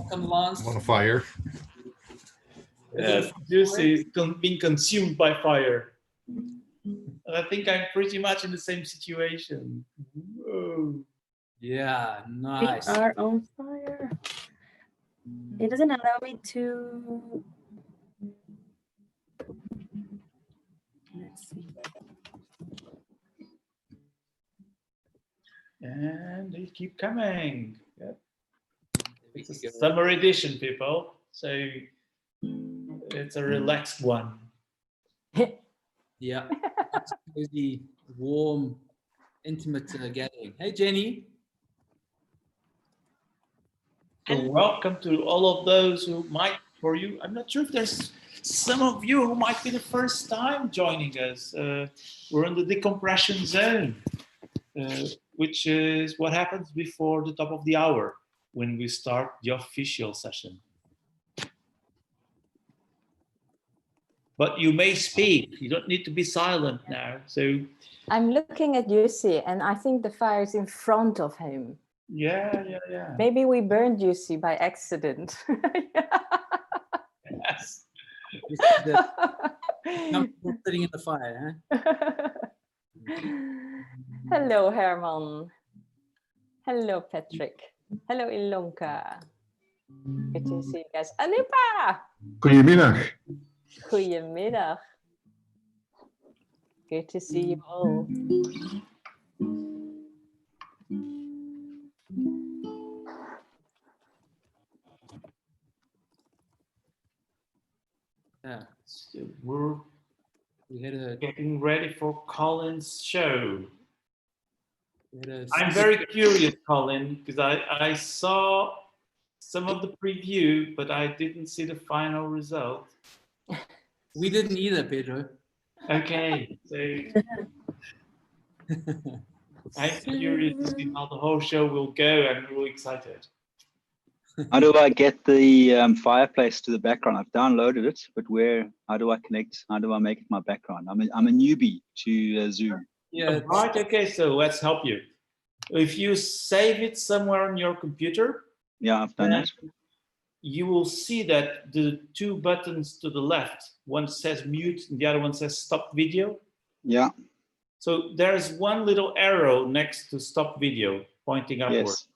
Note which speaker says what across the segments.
Speaker 1: Welcome, Lance.
Speaker 2: I'm on a fire.
Speaker 3: Yes, Juicy is being consumed by fire. I think I'm pretty much in the same situation. Whoa.
Speaker 1: Yeah, nice.
Speaker 4: We are on fire. It doesn't allow me to. Let's see.
Speaker 3: And they keep coming. Yep. It's a
Speaker 1: There we go.
Speaker 3: summer edition, people. So it's a relaxed one.
Speaker 1: Yeah, that's cozy, warm, intimate gathering. Hey, Jenny.
Speaker 3: So welcome to all of those who might, for you, I'm not sure if there's some of you who might be the first time joining us. We're in the decompression zone, which is what happens before the top of the hour when we start the official session. But you may speak, you don't need to be silent now. So
Speaker 5: I'm looking at Jussi and I think the fire is in front of him.
Speaker 3: yeah.
Speaker 5: Maybe we burned Jussi by accident.
Speaker 3: Yes.
Speaker 1: We're sitting in the fire, huh?
Speaker 5: Hello, Herman. Hello, Patrick. Hello, Ilonka. Good to see you guys. Anupa!
Speaker 2: Goedemiddag.
Speaker 5: Goedemiddag. Good to see you all.
Speaker 1: Yeah.
Speaker 3: So we're
Speaker 1: We had a.
Speaker 3: getting ready for Colin's show.
Speaker 1: We
Speaker 3: I'm very curious, Colin, because I saw some of the preview, but I didn't see the final result.
Speaker 1: We didn't either, Pedro.
Speaker 3: Okay, so I'm curious to see how the whole show will go. I'm really excited.
Speaker 6: How do I get the fireplace to the background? I've downloaded it, but how do I connect? How do I make it my background? I'm a newbie to Zoom.
Speaker 1: Yeah.
Speaker 3: Right, okay, so let's help you. If you save it somewhere on your computer,
Speaker 6: Yeah, I've done that.
Speaker 3: you will see that the two buttons to the left, one says mute and the other one says stop video.
Speaker 6: Yeah.
Speaker 3: So there's one little arrow next to stop video pointing upward.
Speaker 6: Yes.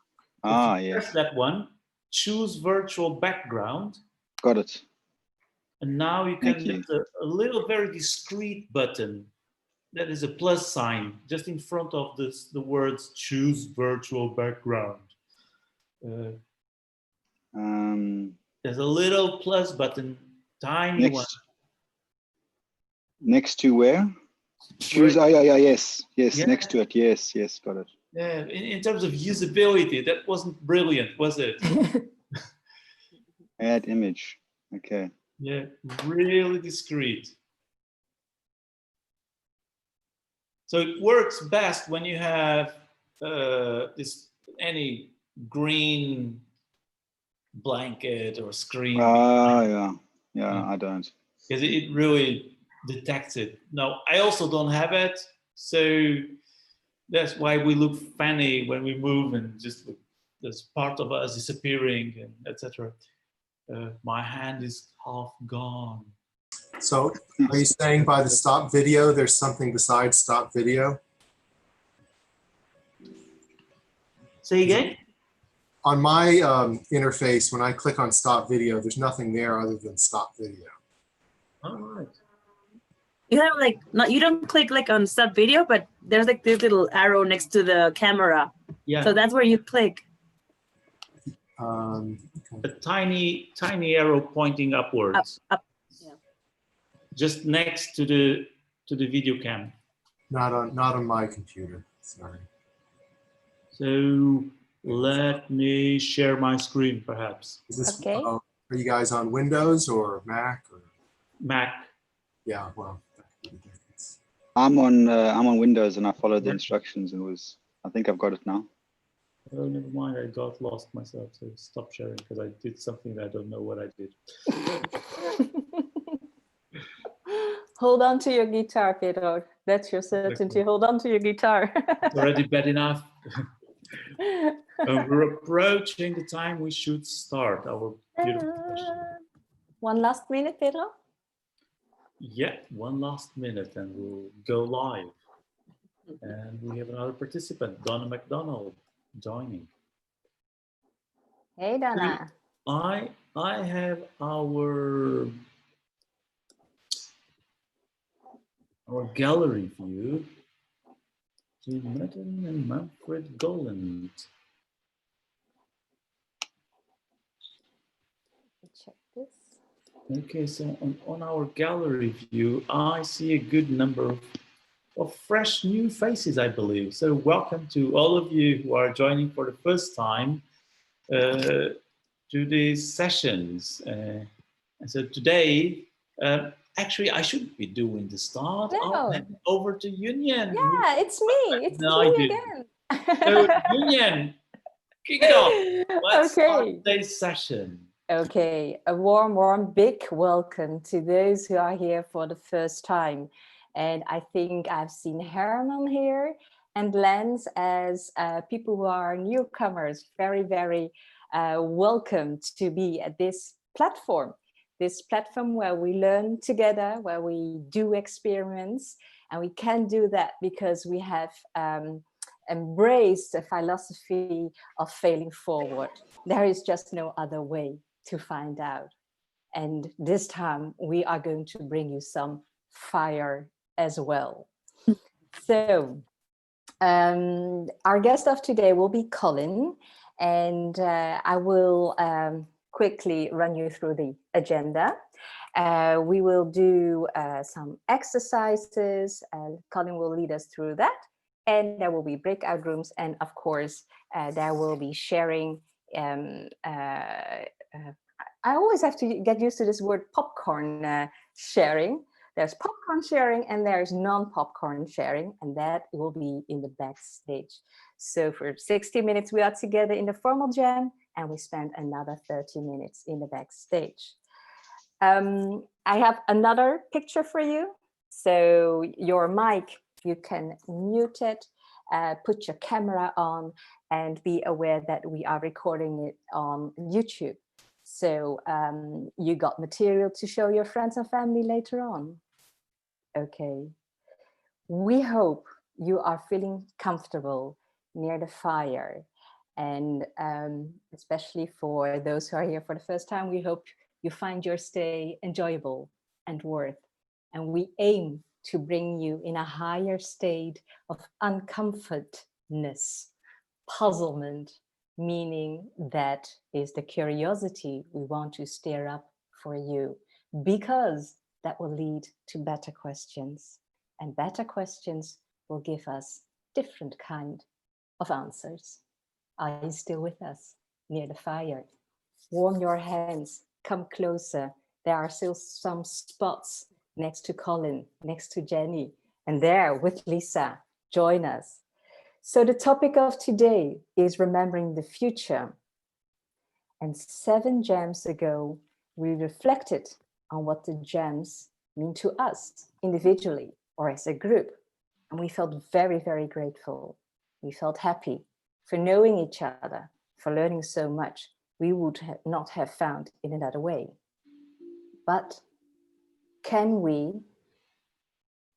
Speaker 6: Ah,
Speaker 3: If you
Speaker 6: yes.
Speaker 3: press that one, choose virtual background.
Speaker 6: Got it.
Speaker 3: And now you can
Speaker 6: Thank you.
Speaker 3: hit a little very discreet button. That is a plus sign just in front of the words choose virtual background. There's a little plus button, tiny one.
Speaker 6: Next to where? Choose. Yeah. Yes.
Speaker 3: Yeah.
Speaker 6: Next to it. Yes. Got it.
Speaker 3: Yeah, in terms of usability, that wasn't brilliant, was it?
Speaker 6: Add image. Okay.
Speaker 3: Yeah, really discreet. So it works best when you have any green blanket or screen.
Speaker 6: Ah, yeah. I don't.
Speaker 3: Because it really detects it. No, I also don't have it, so that's why we look funny when we move and just there's part of us disappearing and etc. My hand is half gone.
Speaker 2: So are you saying by the stop video, there's something besides stop video?
Speaker 3: Say again?
Speaker 2: On my interface, when I click on stop video, there's nothing there other than stop video.
Speaker 3: All right.
Speaker 4: You have like, not, you don't click like on stop video, but there's like this little arrow next to the camera.
Speaker 3: Yeah.
Speaker 4: So that's where you click.
Speaker 2: Okay.
Speaker 3: A tiny arrow pointing upwards.
Speaker 4: Up. Yeah.
Speaker 3: Just next to the video cam.
Speaker 2: Not on my computer. Sorry.
Speaker 3: So let me share my screen, perhaps.
Speaker 2: Is this,
Speaker 5: Okay.
Speaker 2: are you guys on Windows or Mac? Or?
Speaker 3: Mac.
Speaker 2: Yeah, well, that could be the difference.
Speaker 6: I'm on Windows and I followed the instructions and I think I've got it now.
Speaker 3: Oh, never mind. I got lost myself. So stop sharing because I did something that I don't know what I did.
Speaker 5: Hold on to your guitar, Pedro. That's your certainty. Hold on to your guitar.
Speaker 3: It's already bad enough. We're approaching the time we should start our beautiful session.
Speaker 5: One last minute, Pedro.
Speaker 3: Yeah, one last minute and we'll go live. And we have another participant, Donna McDonald, joining.
Speaker 5: Hey, Donna.
Speaker 3: I have our gallery view. Jean Merton and Manfred Goland.
Speaker 5: Check this.
Speaker 3: Okay, so on our gallery view, I see a good number of fresh new faces, I believe. So welcome to all of you who are joining for the first time to these sessions. And so today, actually, I shouldn't be doing the start.
Speaker 5: No.
Speaker 3: I'll hand it over to Union.
Speaker 5: Yeah, it's me. It's
Speaker 3: No, I
Speaker 5: me
Speaker 3: didn't.
Speaker 5: again.
Speaker 3: So Union, kick it off. Let's start
Speaker 5: Okay.
Speaker 3: today's session.
Speaker 5: Okay, a warm, big welcome to those who are here for the first time. And I think I've seen Herman here and Lens as people who are newcomers. Very, very welcome to be at this platform where we learn together, where we do experiments. And we can do that because we have embraced a philosophy of failing forward. There is just no other way to find out. And this time we are going to bring you some fire as well. So our guest of today will be Colin, and I will quickly run you through the agenda. We will do some exercises. Colin will lead us through that, and there will be breakout rooms, and of course there will be sharing. I always have to get used to this word popcorn sharing. There's popcorn sharing and there's non-popcorn sharing, and that will be in the backstage. So for 60 minutes we are together in the formal jam, and we spend another 30 minutes in the backstage. I have another picture for you. So your mic, you can mute it, put your camera on, and be aware that we are recording it on YouTube. So you got material to show your friends and family later on. Okay. We hope you are feeling comfortable near the fire. And especially for those who are here for the first time, we hope you find your stay enjoyable and worth. And we aim to bring you in a higher state of uncomfortness, puzzlement, meaning that is the curiosity we want to stir up for you, because that will lead to better questions, and better questions will give us different kind of answers. Are you still with us near the fire? Warm your hands, come closer. There are still some spots next to Colin, next to Jenny, and there with Lisa. Join us. So the topic of today is remembering the future. And 7 jams ago, we reflected on what the jams mean to us individually or as a group. And we felt very, very grateful. We felt happy for knowing each other, for learning so much we would not have found in another way. But can we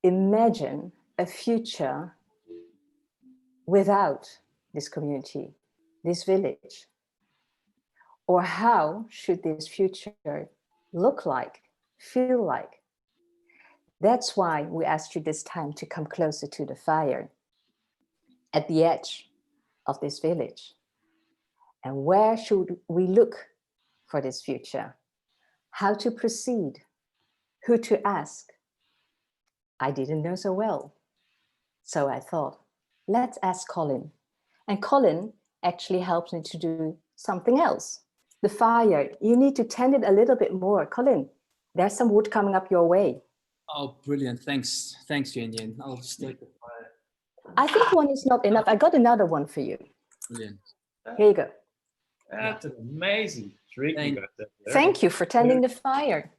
Speaker 5: imagine a future without this community, this village? Or how should this future look like, feel like? That's why we asked you this time to come closer to the fire at the edge of this village. And where should we look for this future? How to proceed? Who to ask? I didn't know so well. So I thought, let's ask Colin. And Colin actually helped me to do something else. The fire, you need to tend it a little bit more. Colin, there's some wood coming up your way.
Speaker 1: Oh, brilliant. Thanks, Union. I'll stake the fire.
Speaker 5: I think one is not enough. I got another one for you.
Speaker 1: Brilliant.
Speaker 5: Here you go.
Speaker 3: That's an amazing trick you got there.
Speaker 5: Thank you for tending the fire.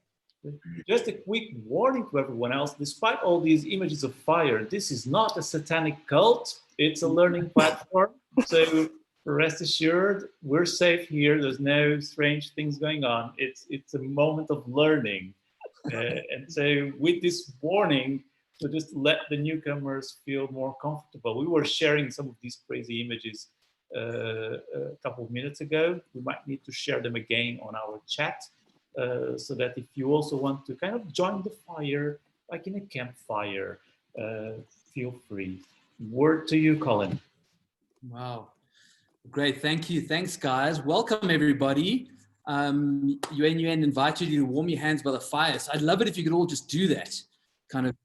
Speaker 3: Just a quick warning to everyone else, despite all these images of fire, this is not a satanic cult, it's a learning platform. So rest assured, we're safe here. There's no strange things going on. It's a moment of learning. And so with this warning, to just let the newcomers feel more comfortable. We were sharing some of these crazy images a couple of minutes ago. We might need to share them again on our chat so that if you also want to kind of join the fire, like in a campfire, feel free. Word to you, Colin.
Speaker 1: Wow. Great. Thank you. Thanks, guys. Welcome, everybody. UN invited you to warm your hands by the fire. So I'd love it if you could all just do that. Kind of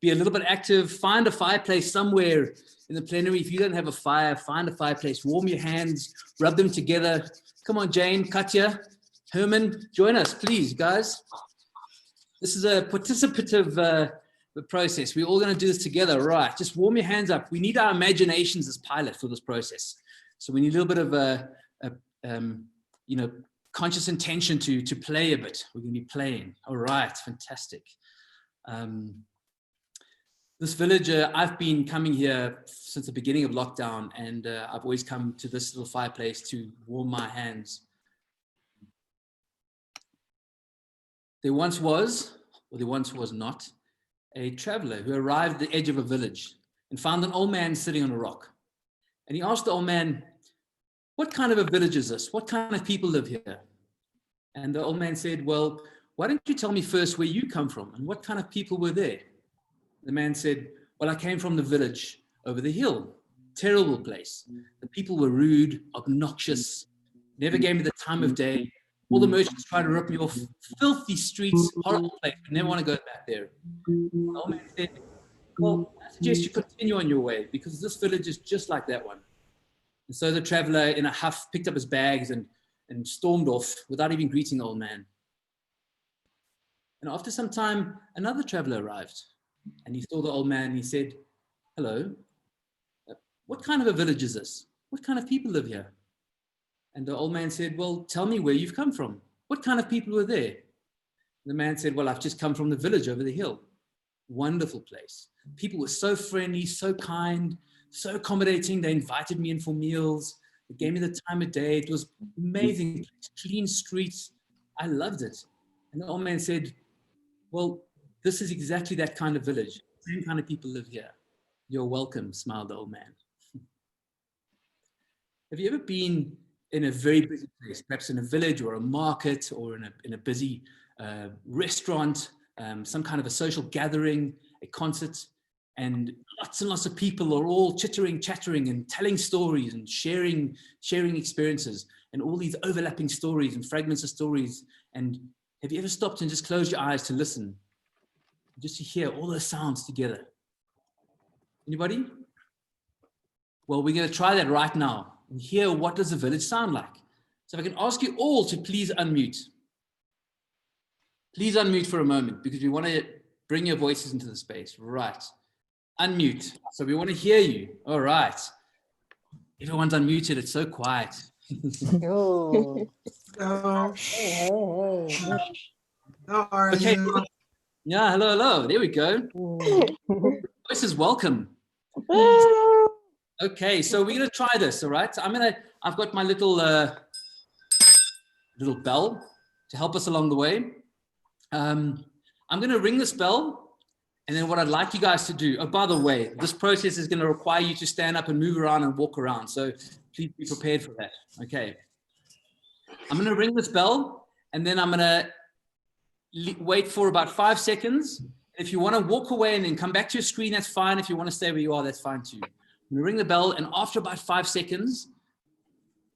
Speaker 1: be a little bit active. Find a fireplace somewhere in the plenary. If you don't have a fire, find a fireplace. Warm your hands. Rub them together. Come on, Jane, Katya, Herman, join us, please, guys. This is a participative process. We're all going to do this together, right? Just warm your hands up. We need our imaginations as pilot for this process. So we need a little bit of conscious intention to play a bit. We're going to be playing. All right, fantastic. This village, I've been coming here since the beginning of lockdown, and I've always come to this little fireplace to warm my hands. There once was not, a traveler who arrived at the edge of a village and found an old man sitting on a rock. And he asked the old man, "What kind of a village is this? What kind of people live here?" And the old man said, "Well, why don't you tell me first where you come from and what kind of people were there?" The man said, "Well, I came from the village over the hill. Terrible place. The people were rude, obnoxious, never gave me the time of day. All the merchants tried to rip me off. Filthy streets, horrible place. I never want to go back there." The old man said, "Well, I suggest you continue on your way because this village is just like that one." And so the traveler in a huff picked up his bags and stormed off without even greeting the old man. And after some time, another traveler arrived and he saw the old man and he said, "Hello, what kind of a village is this? What kind of people live here?" And the old man said, "Well, tell me where you've come from. What kind of people were there?" The man said, "Well, I've just come from the village over the hill. Wonderful place. People were so friendly, so kind, so accommodating. They invited me in for meals. They gave me the time of day. It was amazing. Clean streets. I loved it." And the old man said, "Well, this is exactly that kind of village. Same kind of people live here. You're welcome," smiled the old man. Have you ever been in a very busy place, perhaps in a village or a market or in a busy restaurant, some kind of a social gathering, a concert, and lots of people are all chattering and telling stories and sharing experiences and all these overlapping stories and fragments of stories? And have you ever stopped and just closed your eyes to listen, just to hear all those sounds together? Anybody? Well, we're going to try that right now and hear what does a village sound like. So if I can ask you all to please unmute. Please unmute for a moment because we want to bring your voices into the space. Right. Unmute. So we want to hear you. All right. Everyone's unmuted. It's so quiet.
Speaker 5: Oh.
Speaker 7: Hello.
Speaker 5: Hey.
Speaker 7: How are
Speaker 1: Okay.
Speaker 7: you?
Speaker 1: Yeah, hello. There we go. Voices welcome. Okay, so we're gonna try this, all right? I've got my little bell to help us along the way. I'm gonna ring this bell, and then what I'd like you guys to do, oh, by the way, this process is gonna require you to stand up and move around and walk around, so please be prepared for that, okay? I'm gonna ring this bell, and then I'm gonna wait for about 5 seconds. If you wanna walk away and then come back to your screen, that's fine. If you wanna stay where you are, that's fine too. I'm gonna ring the bell, and after about 5 seconds,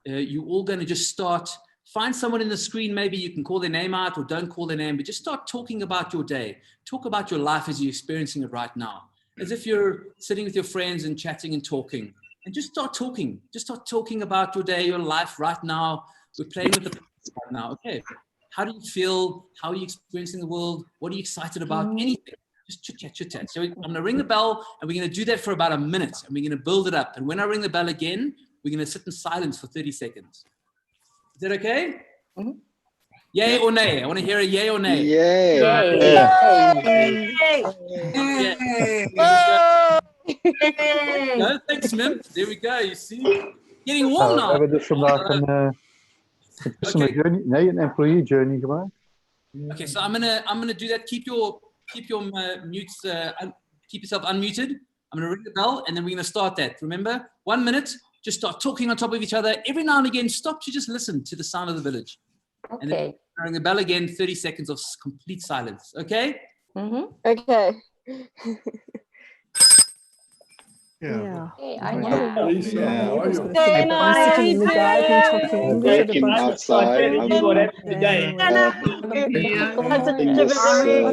Speaker 1: you're all gonna just start, find someone in the screen, maybe you can call their name out or don't call their name, but just start talking about your day. Talk about your life as you're experiencing it right now. As if you're sitting with your friends and chatting and talking. And just start talking. Just start talking about your day, your life right now. We're playing with the right now. Okay. How do you feel? How are you experiencing the world? What are you excited about? Anything. Just chit chat. So I'm going to ring the bell, and we're going to do that for about a minute, and we're going to build it up. And when I ring the bell again, we're going to sit in silence for 30 seconds. Is that okay?
Speaker 5: Mm-hmm.
Speaker 1: Yay or nay? I want to hear a yay or nay.
Speaker 6: Yay.
Speaker 1: No, thanks, Mim. There we go. You see? Getting warm
Speaker 8: We
Speaker 1: now.
Speaker 8: hebben dus vandaag een customer journey, nee, een employee journey gemaakt.
Speaker 1: Okay, so I'm gonna do that. Keep your mutes. Keep yourself unmuted. I'm gonna ring the bell, and then we're gonna start that. Remember, 1 minute. Just start talking on top of each other. Every now and again, stop to just listen to the sound of the village.
Speaker 5: Okay.
Speaker 1: And then ring the bell again. 30 seconds of complete silence. Okay.
Speaker 9: Okay.
Speaker 7: Yeah.
Speaker 5: Hey,
Speaker 7: How
Speaker 5: Anja.
Speaker 7: are you?
Speaker 10: Lisa, how are you?
Speaker 9: Dana,
Speaker 7: Sitting in the garden talking English at the
Speaker 6: Working
Speaker 7: back.
Speaker 6: outside.
Speaker 3: What happened today?
Speaker 9: That's a
Speaker 6: in this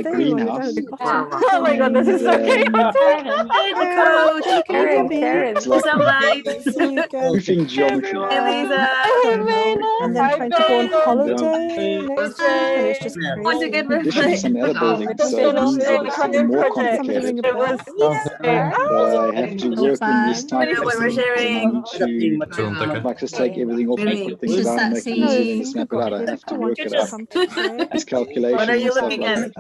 Speaker 6: greenhouse.
Speaker 9: Oh my god, this is so great.
Speaker 5: Karen, Karen.
Speaker 6: It's like
Speaker 4: Some lights.
Speaker 6: moving geometry.
Speaker 4: Lisa.
Speaker 7: And then trying to go on holiday next week, and it's just
Speaker 4: Want to
Speaker 7: crazy.
Speaker 4: get
Speaker 6: This is some other building, so it means that it's even more complicated. I have to work in this type of
Speaker 4: what we're
Speaker 6: thing.
Speaker 4: sharing.
Speaker 6: To like just take everything off and put things down and make it easy to snap it out. I have to work it out as calculations.
Speaker 4: What are you
Speaker 6: and stuff
Speaker 4: looking
Speaker 6: like
Speaker 4: at?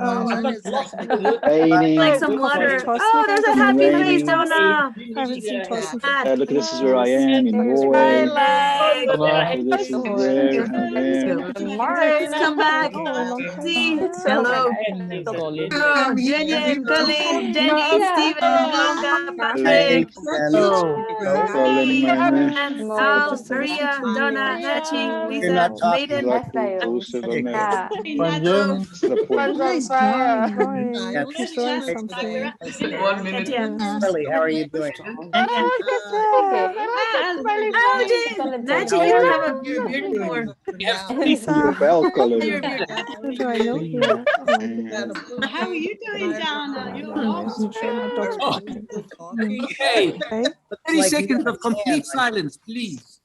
Speaker 6: that. Painting.
Speaker 4: Like some water. Oh, there's a happy face, Donna.
Speaker 7: I haven't seen Torsten for
Speaker 6: Look, this is where I am in Norway.
Speaker 4: Like,
Speaker 6: So this is there and there.
Speaker 4: come back. See, hello. Jenny, Colin, Jenny, Stephen, Longa, Patrick,
Speaker 6: Colin, my man.
Speaker 4: and Al, Maria, Donna, Nachi, Lisa, Maiden.
Speaker 6: Also van
Speaker 5: Yeah.
Speaker 7: He's doing something.
Speaker 4: Katia.
Speaker 10: Ellie, how are you doing?
Speaker 4: Nachi, you have a beard before.
Speaker 7: Lisa,
Speaker 6: Wel, Colin.
Speaker 7: who do I know here?
Speaker 11: How are you doing, Donna? You're
Speaker 7: I'm sure my dog's barking.
Speaker 1: Okay.
Speaker 7: Okay.
Speaker 1: 30 seconds of complete silence, please.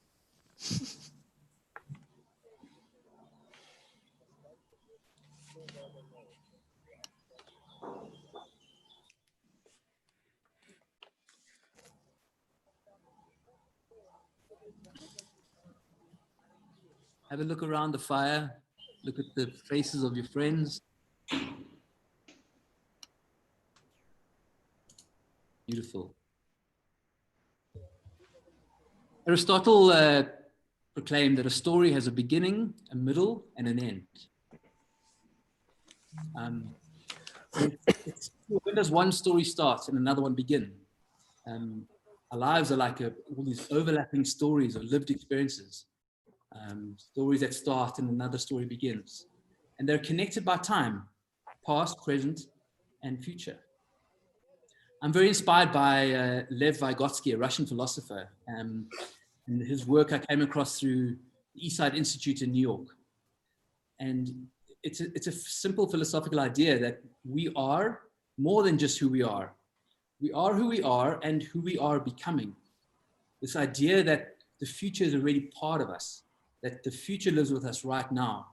Speaker 1: Have a look around the fire. Look at the faces of your friends. Beautiful. Aristotle proclaimed that a story has a beginning, a middle, and an end. When does one story start and another one begin? Our lives are like all these overlapping stories of lived experiences. Stories that start and another story begins. And they're connected by time, past, present, and future. I'm very inspired by Lev Vygotsky, a Russian philosopher. And his work I came across through the Eastside Institute in New York. And it's a simple philosophical idea that we are more than just who we are. We are who we are and who we are becoming. This idea that the future is already part of us, that the future lives with us right now.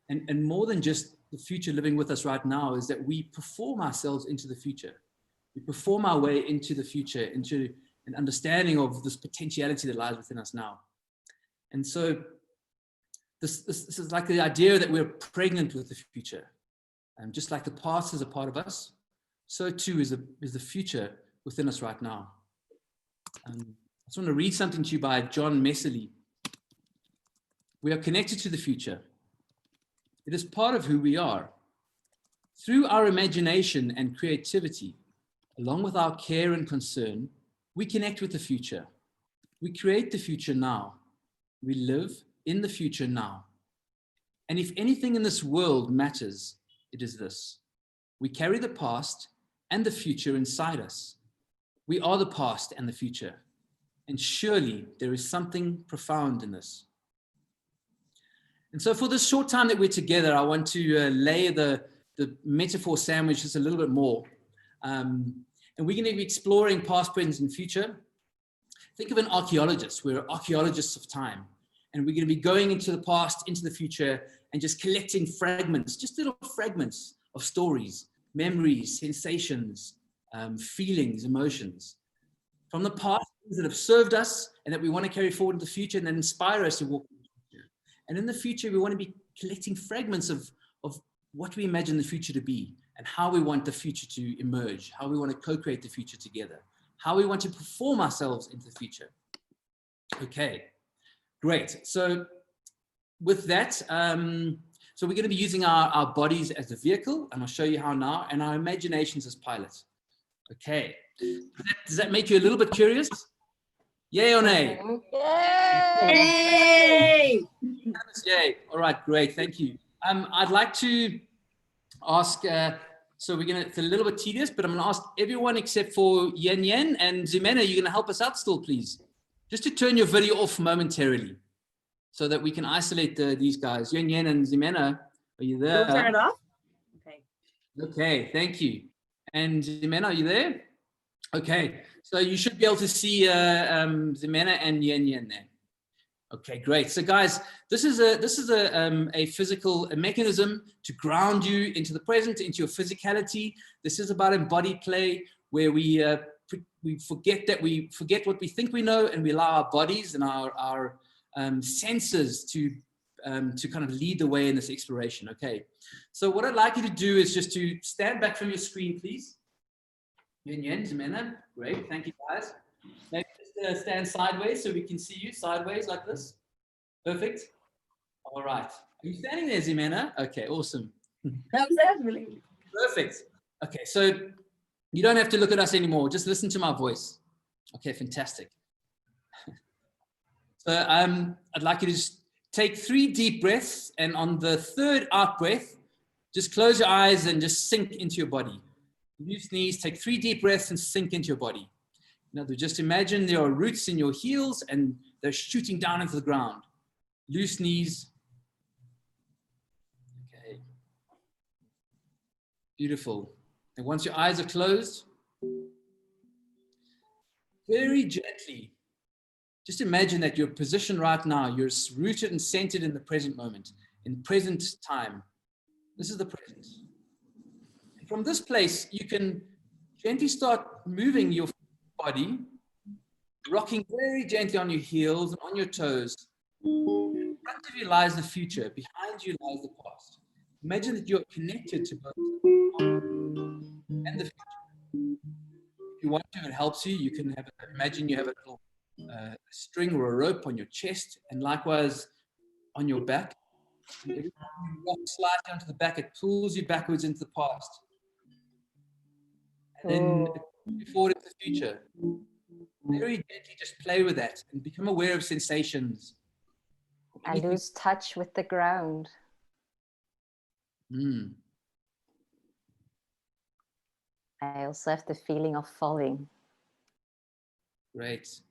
Speaker 1: And more than just the future living with us right now is that we perform ourselves into the future. We perform our way into the future, into an understanding of this potentiality that lies within us now. And so this is like the idea that we're pregnant with the future. And just like the past is a part of us, so too is the future within us right now. I just want to read something to you by John Messerly. We are connected to the future. It is part of who we are. Through our imagination and creativity, along with our care and concern, we connect with the future. We create the future now. We live in the future now. And if anything in this world matters, it is this. We carry the past and the future inside us. We are the past and the future. And surely there is something profound in this. And so for this short time that we're together, I want to lay the metaphor sandwich just a little bit more. And we're going to be exploring past, present, and future. Think of an archaeologist. We're archaeologists of time. And we're going to be going into the past, into the future, and just collecting fragments, just little fragments of stories, memories, sensations, feelings, emotions from the past, things that have served us and that we want to carry forward in the future and then inspire us to walk in the future. And in the future, we want to be collecting fragments of what we imagine the future to be and how we want the future to emerge, how we want to co-create the future together, how we want to perform ourselves into the future. Okay, Great. So with that, so we're going to be using our bodies as a vehicle, and I'll show you how now, and our imaginations as pilots. Okay. Does that make you a little bit curious? Yay or nay?
Speaker 4: Yay!
Speaker 1: Yay. All right, great. Thank you. I'd like to ask, so we're going to, it's a little bit tedious, but I'm going to ask everyone except for Yen Yen and Zimena, you're going to help us out still, please. Just to turn your video off momentarily so that we can isolate these guys. Yen Yen and Zimena, are you there?
Speaker 4: Don't turn it off? Okay.
Speaker 1: Okay, thank you. And Zimena, are you there? Okay, so you should be able to see Zimena and Yen Yen there. Okay, great. So guys, this is a physical mechanism to ground you into the present, into your physicality. This is about embodied play, where we forget what we think we know, and we allow our bodies and our senses to kind of lead the way in this exploration. Okay, so what I'd like you to do is just to stand back from your screen, please. Yen Yen, Zimena, great, thank you guys. Maybe just stand sideways so we can see you sideways like this. Perfect. All right. Are you standing there, Zimena? Okay, awesome. Perfect. Okay, so you don't have to look at us anymore. Just listen to my voice. Okay, fantastic. So I'd like you to just take 3 deep breaths, and on the 3rd out breath, just close your eyes and just sink into your body. Loose knees, take 3 deep breaths and sink into your body. Now, just imagine there are roots in your heels and they're shooting down into the ground. Loose knees. Okay. Beautiful. And once your eyes are closed, very gently, just imagine that your position right now, you're rooted and centered in the present moment, in present time. This is the present. And from this place, you can gently start moving your body, rocking very gently on your heels and on your toes. In front of you lies the future, behind you lies the past. Imagine that you're connected to both and the future. If you want to, it helps you. You can imagine you have a little string or a rope on your chest, and likewise on your back. And every time you rock slightly onto the back, it pulls you backwards into the past. And then it pulls you forward into the future. Very gently just play with that and become aware of sensations.
Speaker 5: I lose touch with the ground. I also have the feeling of falling.
Speaker 1: Great.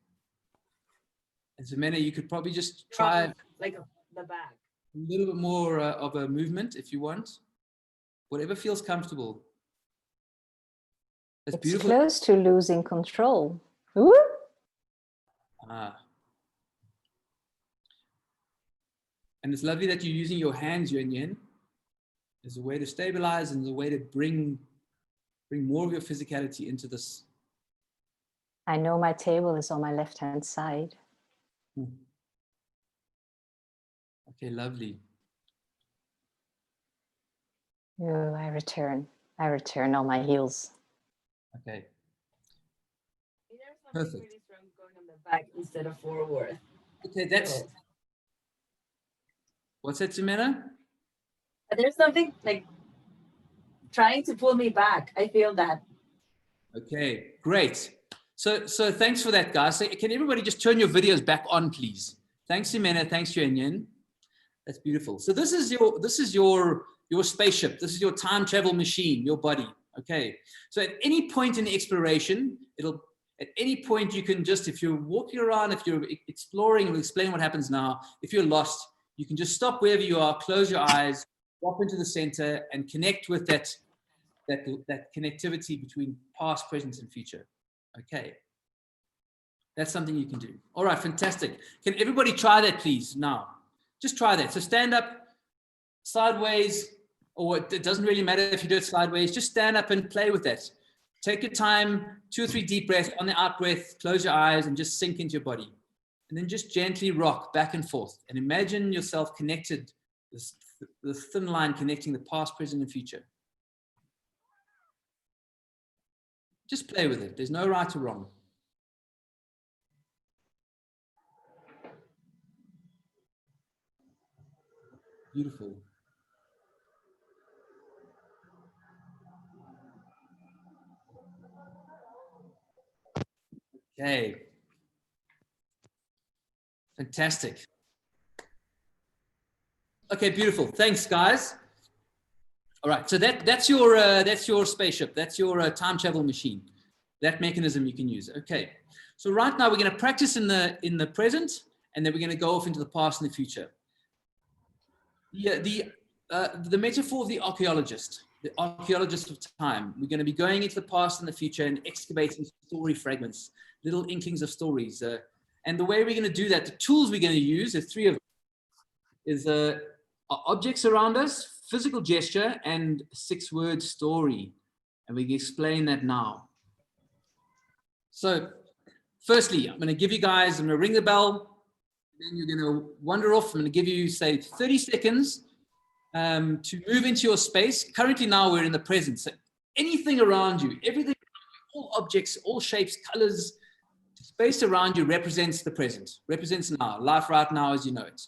Speaker 1: And Zimena, you could probably just try
Speaker 4: like the back.
Speaker 1: A little bit more of a movement if you want. Whatever feels comfortable. That's beautiful.
Speaker 5: It's close to losing control. Ooh.
Speaker 1: And it's lovely that you're using your hands, Yen Yen, as a way to stabilize and as a way to bring more of your physicality into this.
Speaker 5: I know my table is on my left-hand side.
Speaker 1: Okay, lovely.
Speaker 5: Oh, I return on my heels.
Speaker 1: Okay.
Speaker 4: There's something really strong going on the back instead of forward.
Speaker 1: Okay, that's... What's that, Zimena?
Speaker 4: There's something like trying to pull me back. I feel that.
Speaker 1: Okay, great. So thanks for that, guys. So can everybody just turn your videos back on, please? Thanks, Zimena. Thanks, Yen Yen. That's beautiful. So this is your spaceship. This is your time travel machine, your body. Okay. So at any point in the exploration, at any point you can just, if you're walking around, if you're exploring, we'll explain what happens now. If you're lost, you can just stop wherever you are, close your eyes, drop into the center, and connect with that connectivity between past, present, and future. Okay. That's something you can do. All right, fantastic. Can everybody try that, please, now? Just try that. So stand up sideways, or it doesn't really matter if you do it sideways. Just stand up and play with that. Take your time, 2 or 3 deep breaths. On the out breath, close your eyes and just sink into your body. And then just gently rock back and forth. And imagine yourself connected, the thin line connecting the past, present, and future. Just play with it. There's no right or wrong. Beautiful. Okay. Fantastic. Okay, beautiful. Thanks, guys. All right, so that's your spaceship. That's your time travel machine. That mechanism you can use. Okay, so right now we're going to practice in the present, and then we're going to go off into the past and the future. Yeah, the metaphor of the archaeologist of time. We're going to be going into the past and the future and excavating story fragments, little inklings of stories. And the way we're going to do that, the tools we're going to use, there's 3 of them, is objects around us, physical gesture, and a 6-word story. And we can explain that now. So firstly, I'm going to give you guys, I'm going to ring the bell, then you're going to wander off. I'm going to give you, say, 30 seconds to move into your space. Currently now we're in the present. So anything around you, everything, all objects, all shapes, colors, space around you represents the present, represents now, life right now as you know it,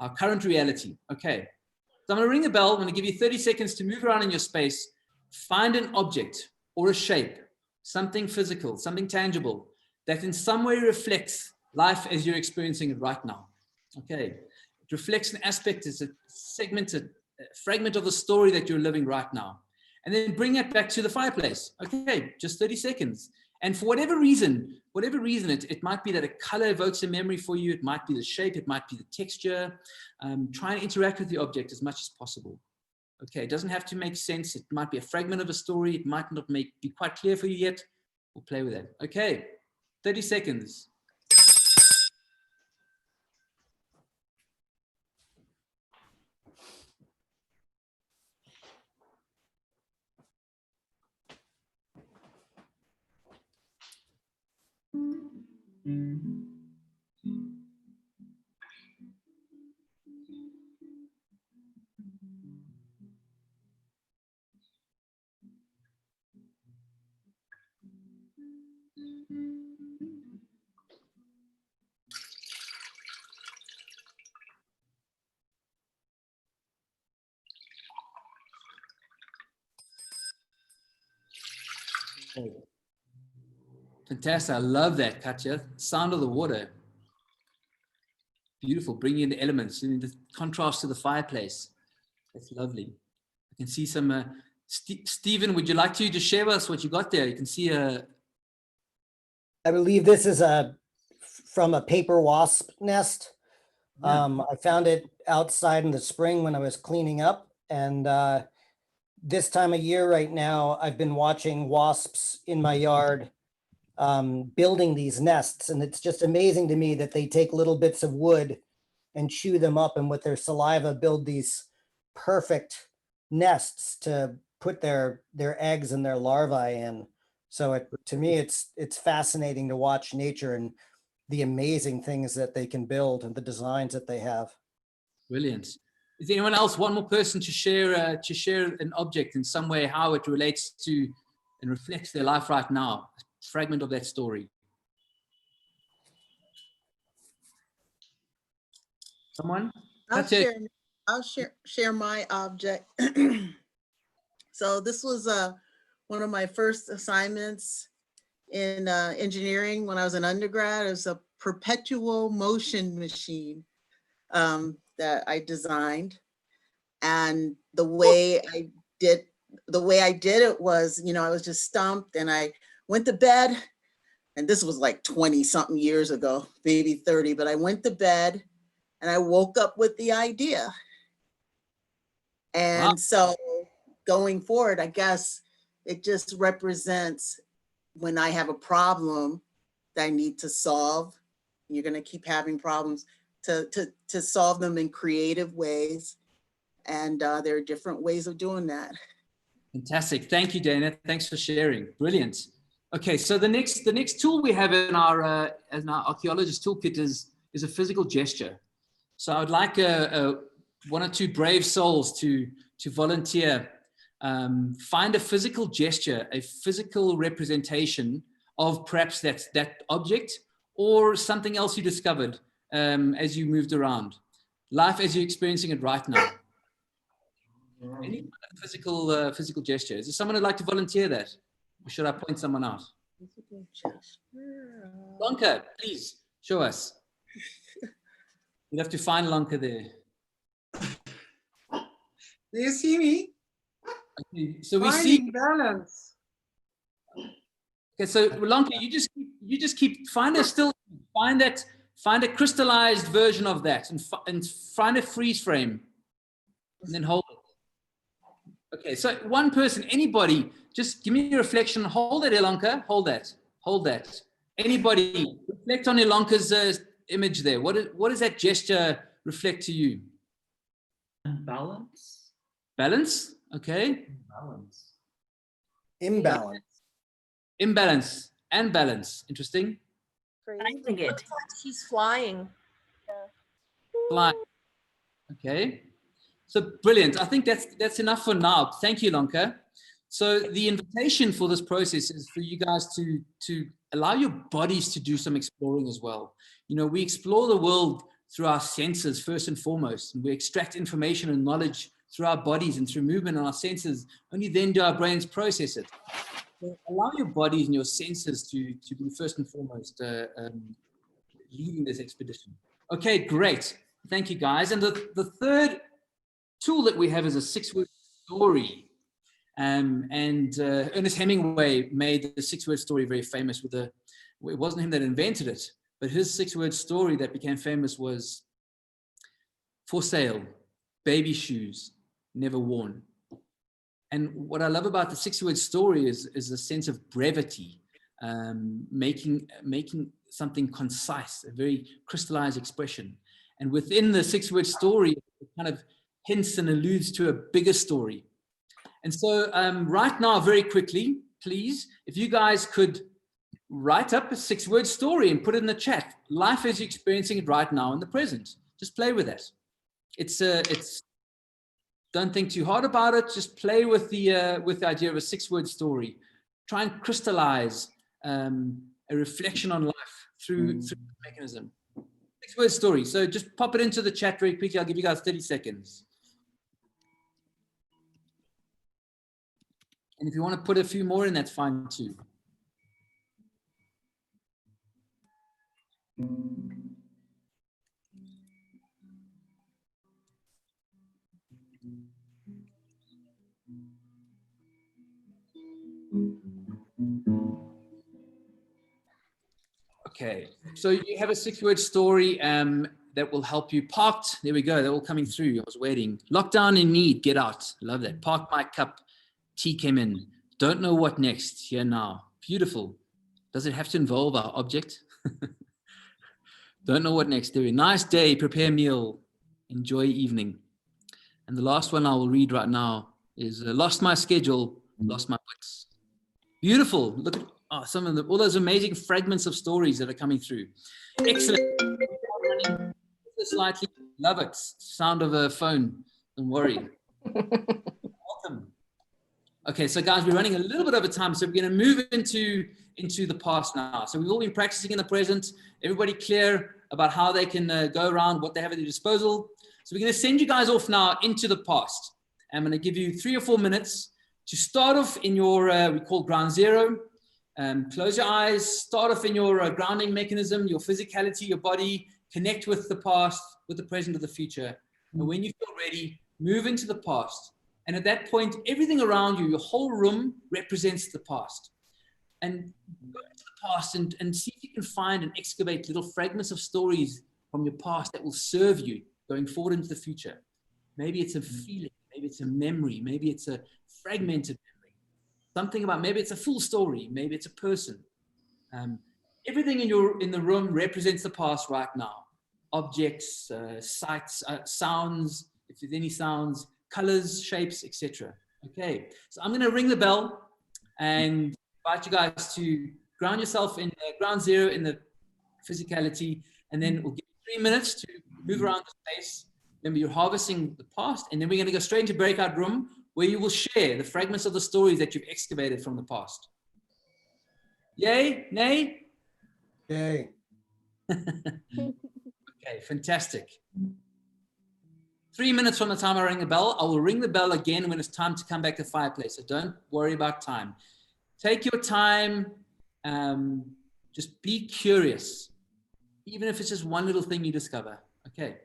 Speaker 1: our current reality. Okay, so I'm going to ring the bell. I'm going to give you 30 seconds to move around in your space, find an object or a shape, something physical, something tangible that in some way reflects life as you're experiencing it right now. Okay, it reflects an aspect, it's a segment, a fragment of the story that you're living right now. And then bring it back to the fireplace. Okay, just 30 seconds. And for whatever reason, it might be that a color evokes a memory for you. It might be the shape. It might be the texture. Try and interact with the object as much as possible. Okay, it doesn't have to make sense. It might be a fragment of a story. It might not be quite clear for you yet. We'll play with that. Okay, 30 seconds. Fantastic. I love that, Katja. Sound of the water. Beautiful. Bringing in the elements and the contrast to the fireplace. That's lovely. I can see some. Stephen, would you like to just share with us what you got there? You can see a.
Speaker 10: I believe this is from a paper wasp nest.
Speaker 1: Yeah.
Speaker 10: I found it outside in the spring when I was cleaning up, and this time of year right now, I've been watching wasps in my yard building these nests, and it's just amazing to me that they take little bits of wood and chew them up, and with their saliva build these perfect nests to put their eggs and their larvae in. So to me, it's fascinating to watch nature and the amazing things that they can build and the designs that they have. Brilliant.
Speaker 1: Is anyone else, one more person to share an object in some way, how it relates to and reflects their life right now, a fragment of that story? Someone?
Speaker 11: I'll share my object. So this was one of my first assignments in engineering when I was an undergrad. It was a perpetual motion machine that I designed. And the way I did it was, I was just stumped, and I went to bed, and this was like 20 something years ago, maybe 30, but I went to bed and I woke up with the idea. And wow. So going forward, I guess it just represents when I have a problem that I need to solve. You're going to keep having problems, to solve them in creative ways. And there are different ways of doing that.
Speaker 1: Fantastic. Thank you, Dana. Thanks for sharing. Brilliant. Okay, so the next tool we have in our archaeologist toolkit is a physical gesture. So I would like one or two brave souls to volunteer. Find a physical gesture, a physical representation of perhaps that object or something else you discovered as you moved around. Life as you're experiencing it right now. Any kind of physical gesture. Is there someone who'd like to volunteer that? Or should I point someone out? Lanka, please show us. You'd have to find Lanka there.
Speaker 12: Do you see me?
Speaker 1: Okay, so we
Speaker 12: Finding
Speaker 1: see
Speaker 12: balance.
Speaker 1: Okay, so Lanka, you just keep find a crystallized version of that and find a freeze frame and then hold it. Okay, so one person, anybody, just give me a reflection. Hold that, Ilanka. Hold that. Anybody, reflect on Ilanka's image there. What does that gesture reflect to you?
Speaker 3: Balance.
Speaker 1: Balance. Okay.
Speaker 3: Balance.
Speaker 10: Imbalance.
Speaker 1: Imbalance and balance. Interesting.
Speaker 4: Finding it.
Speaker 9: Looks like she's flying.
Speaker 1: Fly. Okay. So brilliant. I think that's enough for now. Thank you, Lanka. So the invitation for this process is for you guys to allow your bodies to do some exploring as well. You know, we explore the world through our senses first and foremost, and we extract information and knowledge through our bodies and through movement and our senses. Only then do our brains process it. So allow your bodies and your senses to be first and foremost leading this expedition. Okay, great. Thank you, guys. And the third tool that we have is a 6-word story. Ernest Hemingway made the 6-word story very famous it wasn't him that invented it, but his 6-word story that became famous was for sale, baby shoes, never worn. And what I love about the 6-word story is a sense of brevity, making something concise, a very crystallized expression. And within the 6-word story, it kind of hints and alludes to a bigger story. And so right now, very quickly, please, if you guys could write up a 6-word story and put it in the chat. Life as you're experiencing it right now in the present. Just play with it. It's don't think too hard about it. Just play with the idea of a 6-word story. Try and crystallize a reflection on life through the mechanism. 6-word story. So just pop it into the chat very quickly. I'll give you guys 30 seconds. And if you want to put a few more in, that's fine too. Okay, so you have a 6-word story that will help you. Parked, there we go, they're all coming through. I was waiting. Lockdown in need, get out. Love that. Parked my cup, tea came in. Don't know what next, here now. Beautiful. Does it have to involve our object? Don't know what next, do. Nice day, prepare meal, enjoy evening. And the last one I will read right now is lost my schedule, lost my wits. Beautiful. Look at some of all those amazing fragments of stories that are coming through. Excellent. Slightly, love it. Sound of a phone. Don't worry. Welcome. Okay, so guys, we're running a little bit over time, so we're going to move into the past now. So we've all been practicing in the present. Everybody clear about how they can go around, what they have at their disposal. So we're going to send you guys off now into the past. I'm going to give you 3 or 4 minutes to start off in your, we call ground zero. Close your eyes, start off in your grounding mechanism, your physicality, your body, connect with the past, with the present, with the future. And when you feel ready, move into the past. And at that point, everything around you, your whole room represents the past. And go into the past and see if you can find and excavate little fragments of stories from your past that will serve you going forward into the future. Maybe it's a feeling, maybe it's a memory, maybe it's a fragmented memory. Something about, maybe it's a full story, maybe it's a person. Everything in the room represents the past right now. Objects, sights, sounds, if there's any sounds, colors, shapes, etc. Okay, so I'm going to ring the bell and invite you guys to ground yourself in ground zero in the physicality, and then we'll give you 3 minutes to move around the space. Remember, you're harvesting the past, and then we're going to go straight into breakout room where you will share the fragments of the stories that you've excavated from the past. Yay? Nay?
Speaker 10: Yay.
Speaker 1: Okay, fantastic. 3 minutes from the time I ring the bell. I will ring the bell again when it's time to come back to Fireplace. So don't worry about time. Take your time. Just be curious, even if it's just one little thing you discover. Okay.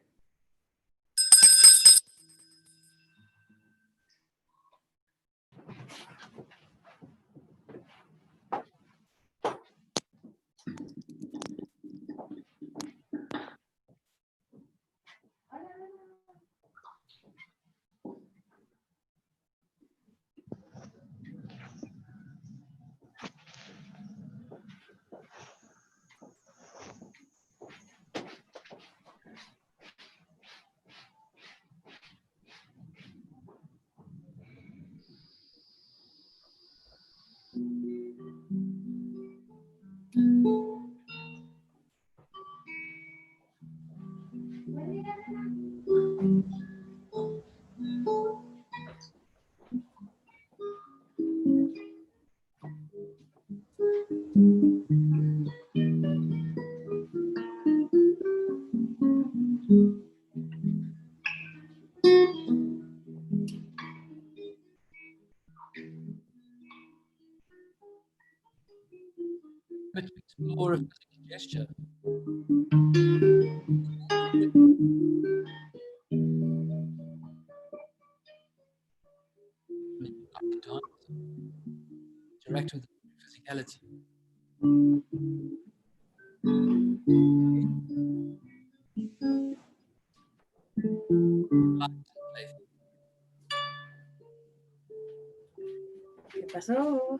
Speaker 1: But explore a physical gesture. Interact with physicality.
Speaker 4: ¿Qué pasó?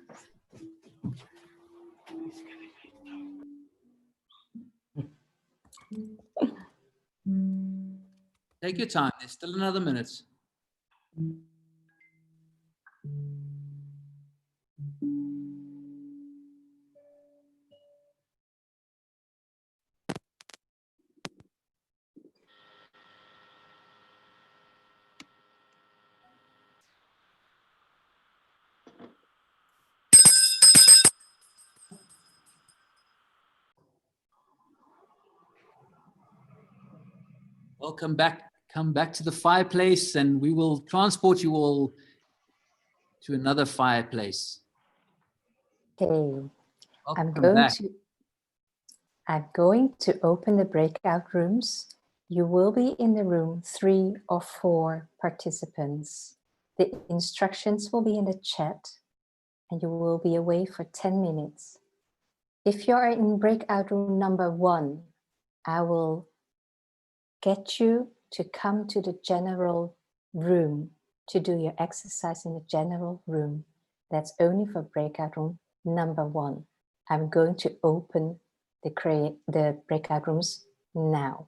Speaker 1: Take your time. There's still another minute. Welcome back. Come back to the Fireplace, and we will transport you all to another Fireplace.
Speaker 5: Okay. I'm
Speaker 1: Welcome
Speaker 5: going to open the breakout rooms. You will be in the room 3 or 4 participants. The instructions will be in the chat, and you will be away for 10 minutes. If you're in breakout room number 1, I will get you to come to the general room to do your exercise in the general room. That's only for breakout room number 1. I'm going to open the breakout rooms now.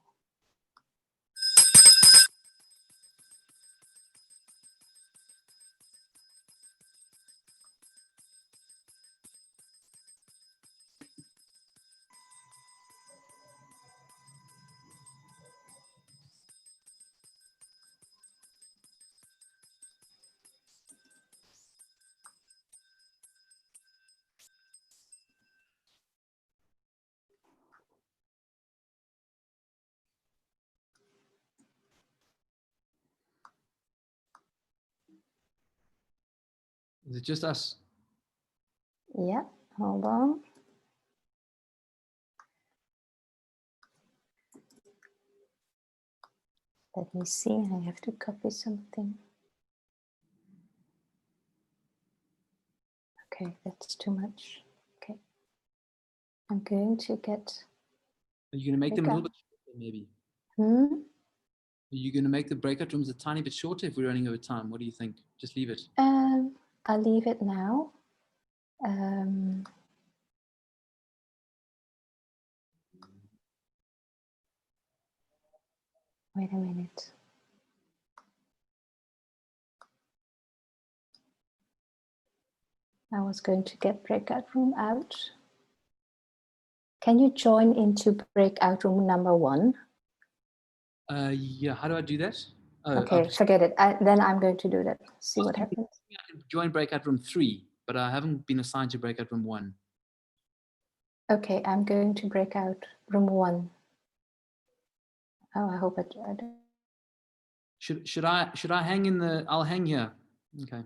Speaker 1: Is it just us?
Speaker 5: Yeah, hold on. Let me see, I have to copy something. Okay, that's too much. Okay. I'm going to get...
Speaker 1: Are you going to make them a little bit shorter, maybe?
Speaker 5: Hmm?
Speaker 1: Are you going to make the breakout rooms a tiny bit shorter if we're running over time? What do you think? Just leave it.
Speaker 5: I'll leave it now. Wait a minute. I was going to get breakout room out. Can you join into breakout room number 1?
Speaker 1: Yeah, how do I do that? Oh,
Speaker 5: Okay, forget it. Then I'm going to do that. See what happens.
Speaker 1: I can join breakout room 3, but I haven't been assigned to breakout room 1.
Speaker 5: Okay, I'm going to breakout room 1. Oh, I hope I don't.
Speaker 1: Should I hang in the? I'll hang here. Okay.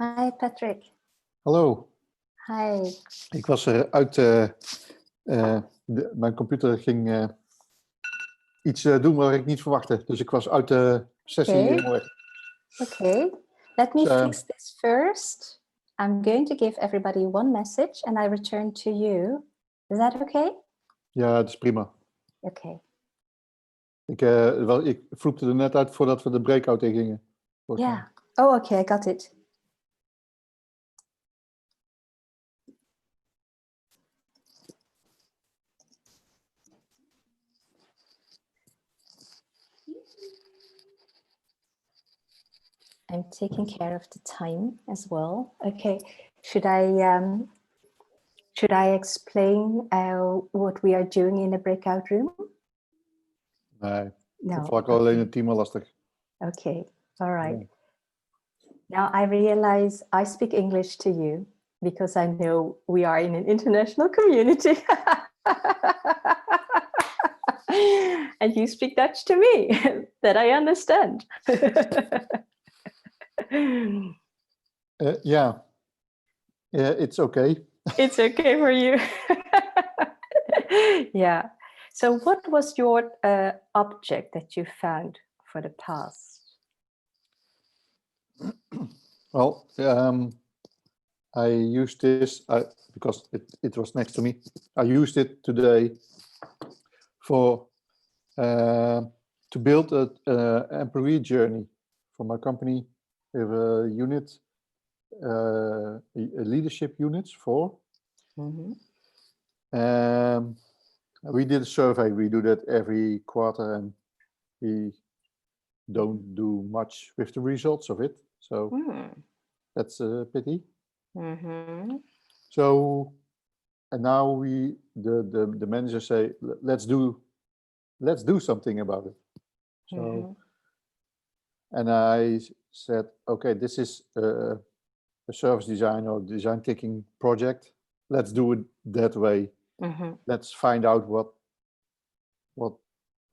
Speaker 5: Hi, Patrick.
Speaker 8: Hallo.
Speaker 5: Hi.
Speaker 8: Ik was uit... mijn computer ging iets doen waar ik niet verwachtte. Dus ik was uit de sessie weg.
Speaker 5: Okay. Let me fix this first. I'm going to give everybody one message and I return to you. Is that okay?
Speaker 8: Ja, dat is prima.
Speaker 5: Okay.
Speaker 8: Ik vloepte er net uit voordat we de breakout in gingen.
Speaker 5: Yeah. Oh, okay. I got it. I'm taking care of the time as well. Okay, should I explain what we are doing in the breakout room?
Speaker 8: Nee,
Speaker 5: No.
Speaker 8: dat vond ik alleen het team al lastig.
Speaker 5: Okay, all right. Now I realize I speak English to you because I know we are in an international community. And you speak Dutch to me, that I understand.
Speaker 8: Yeah, it's okay.
Speaker 5: It's okay for you. Yeah. So what was your object that you found for the past?
Speaker 8: Well, I used this because it was next to me. I used it today for to build an employee journey for my company. We have a unit, a leadership units for. We did a survey. We do that every quarter, and we don't do much with the results of it. So that's a pity. So, and now the manager say, let's do something about it. So, and I said, okay, this is a service design or design thinking project. Let's do it that way. Let's find out what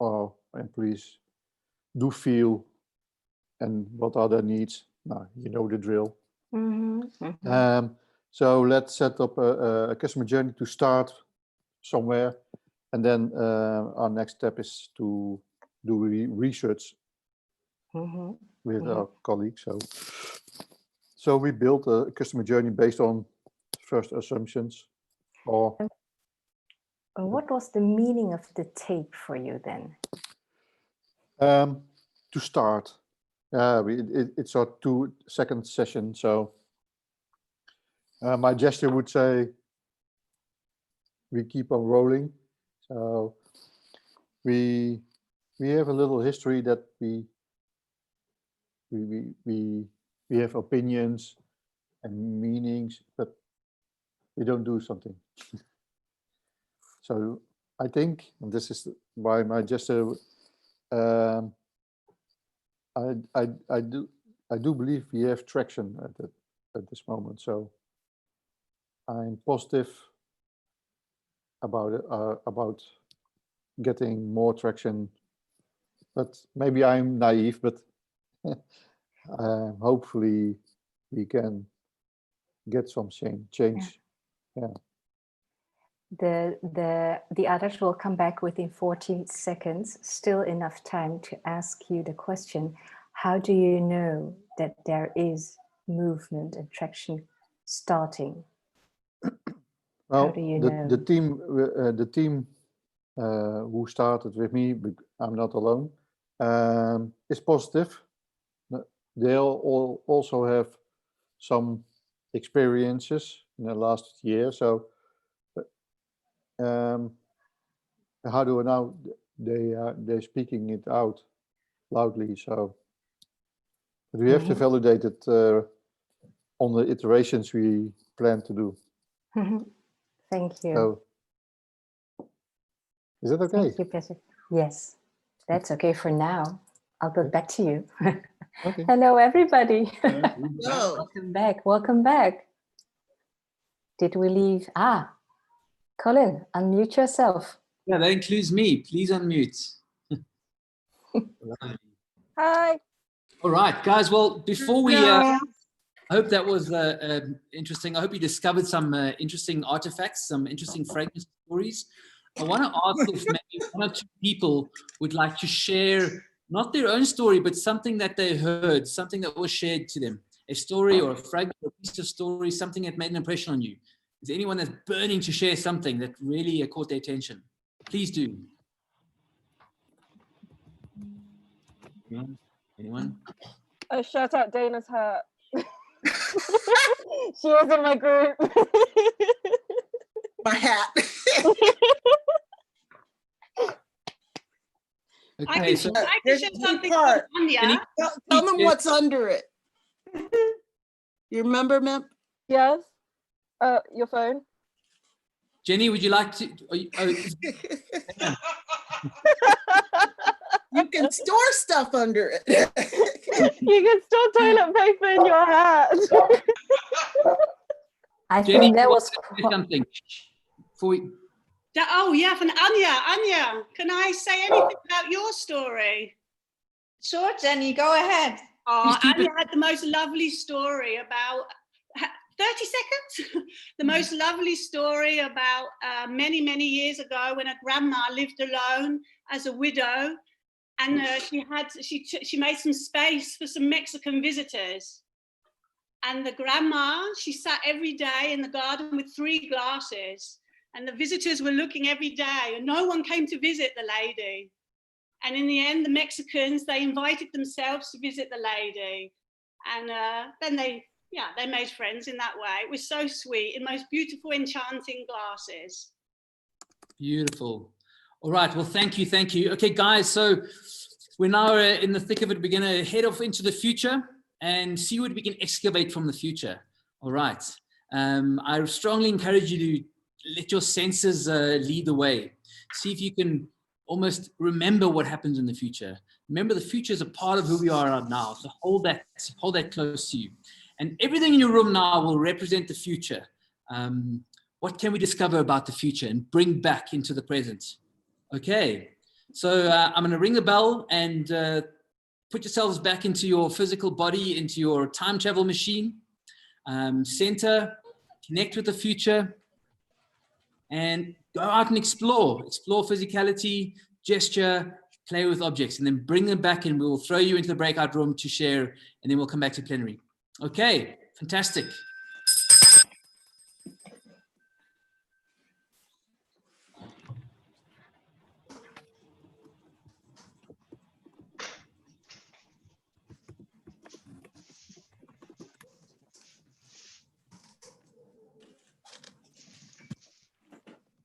Speaker 8: our employees do feel and what are their needs. Now, you know the drill. So let's set up a customer journey to start somewhere. And then our next step is to do research with our colleagues. So we built a customer journey based on first assumptions. Or
Speaker 5: what was the meaning of the tape for you then?
Speaker 8: To start. It's our second session. So my gesture would say we keep on rolling. So we have a little history that we have opinions and meanings, but we don't do something. So I think, and this is why my gesture, I do believe we have traction at this moment. So I'm positive about it, about getting more traction. But maybe I'm naive, but hopefully we can get some change. Yeah.
Speaker 5: The others will come back within 14 seconds, still enough time to ask you the question, how do you know that there is movement and traction starting?
Speaker 8: Well,
Speaker 5: how do you know?
Speaker 8: the team who started with me, I'm not alone, is positive. They all also have some experiences in the last year. So how do I know they're speaking it out loudly? So but we have to validate it on the iterations we plan to do.
Speaker 5: Thank you.
Speaker 8: So, is that okay?
Speaker 5: Thank you, Patrick. Yes, that's okay for now. I'll go back to you.
Speaker 8: Okay.
Speaker 5: Hello, everybody.
Speaker 11: Hello.
Speaker 5: Welcome back. Welcome back. Did we leave? Colin, unmute yourself.
Speaker 1: Yeah, that includes me. Please unmute.
Speaker 9: Hi.
Speaker 1: All right, guys. Well, before we I hope that was interesting. I hope you discovered some interesting artifacts, some interesting fragments of stories. I want to ask if maybe one or two people would like to share not their own story, but something that they heard, something that was shared to them, a story or a fragment or a piece of story, something that made an impression on you. Is there anyone that's burning to share something that really caught their attention? Please do. Anyone?
Speaker 9: Shout out Dana's hat. She was in my group.
Speaker 11: My hat.
Speaker 1: Okay, so
Speaker 11: I can share something for Anya. Tell them what's under it. You remember, Mem?
Speaker 9: Yes. Your phone.
Speaker 1: Jenny, would you like to?
Speaker 11: You can store stuff under it.
Speaker 9: You can store toilet paper in your hat.
Speaker 5: I
Speaker 1: Jenny,
Speaker 5: think that was
Speaker 1: something.
Speaker 13: Oh yeah, from Anya. Anya, can I say anything about your story?
Speaker 14: Sure, Jenny, go ahead.
Speaker 13: Oh, Anya had the most lovely story about 30 seconds. The most lovely story about many, many years ago when her grandma lived alone as a widow, and she made some space for some Mexican visitors. And the grandma, she sat every day in the garden with 3 glasses, and the visitors were looking every day, and no one came to visit the lady. And in the end, the Mexicans, they invited themselves to visit the lady, and then they made friends in that way. It was so sweet, in most beautiful, enchanting glasses.
Speaker 1: Beautiful. All right. Well, thank you. Thank you. Okay, guys. So we're now in the thick of it. We're going to head off into the future and see what we can excavate from the future. All right. I strongly encourage you to let your senses lead the way. See if you can almost remember what happens in the future. Remember, the future is a part of who we are now. So hold that close to you. And everything in your room now will represent the future. What can we discover about the future and bring back into the present? Okay, so I'm going to ring the bell and put yourselves back into your physical body, into your time travel machine. Center, connect with the future, and go out and explore physicality, gesture, play with objects, and then bring them back, and we will throw you into the breakout room to share, and then we'll come back to plenary. Okay, fantastic.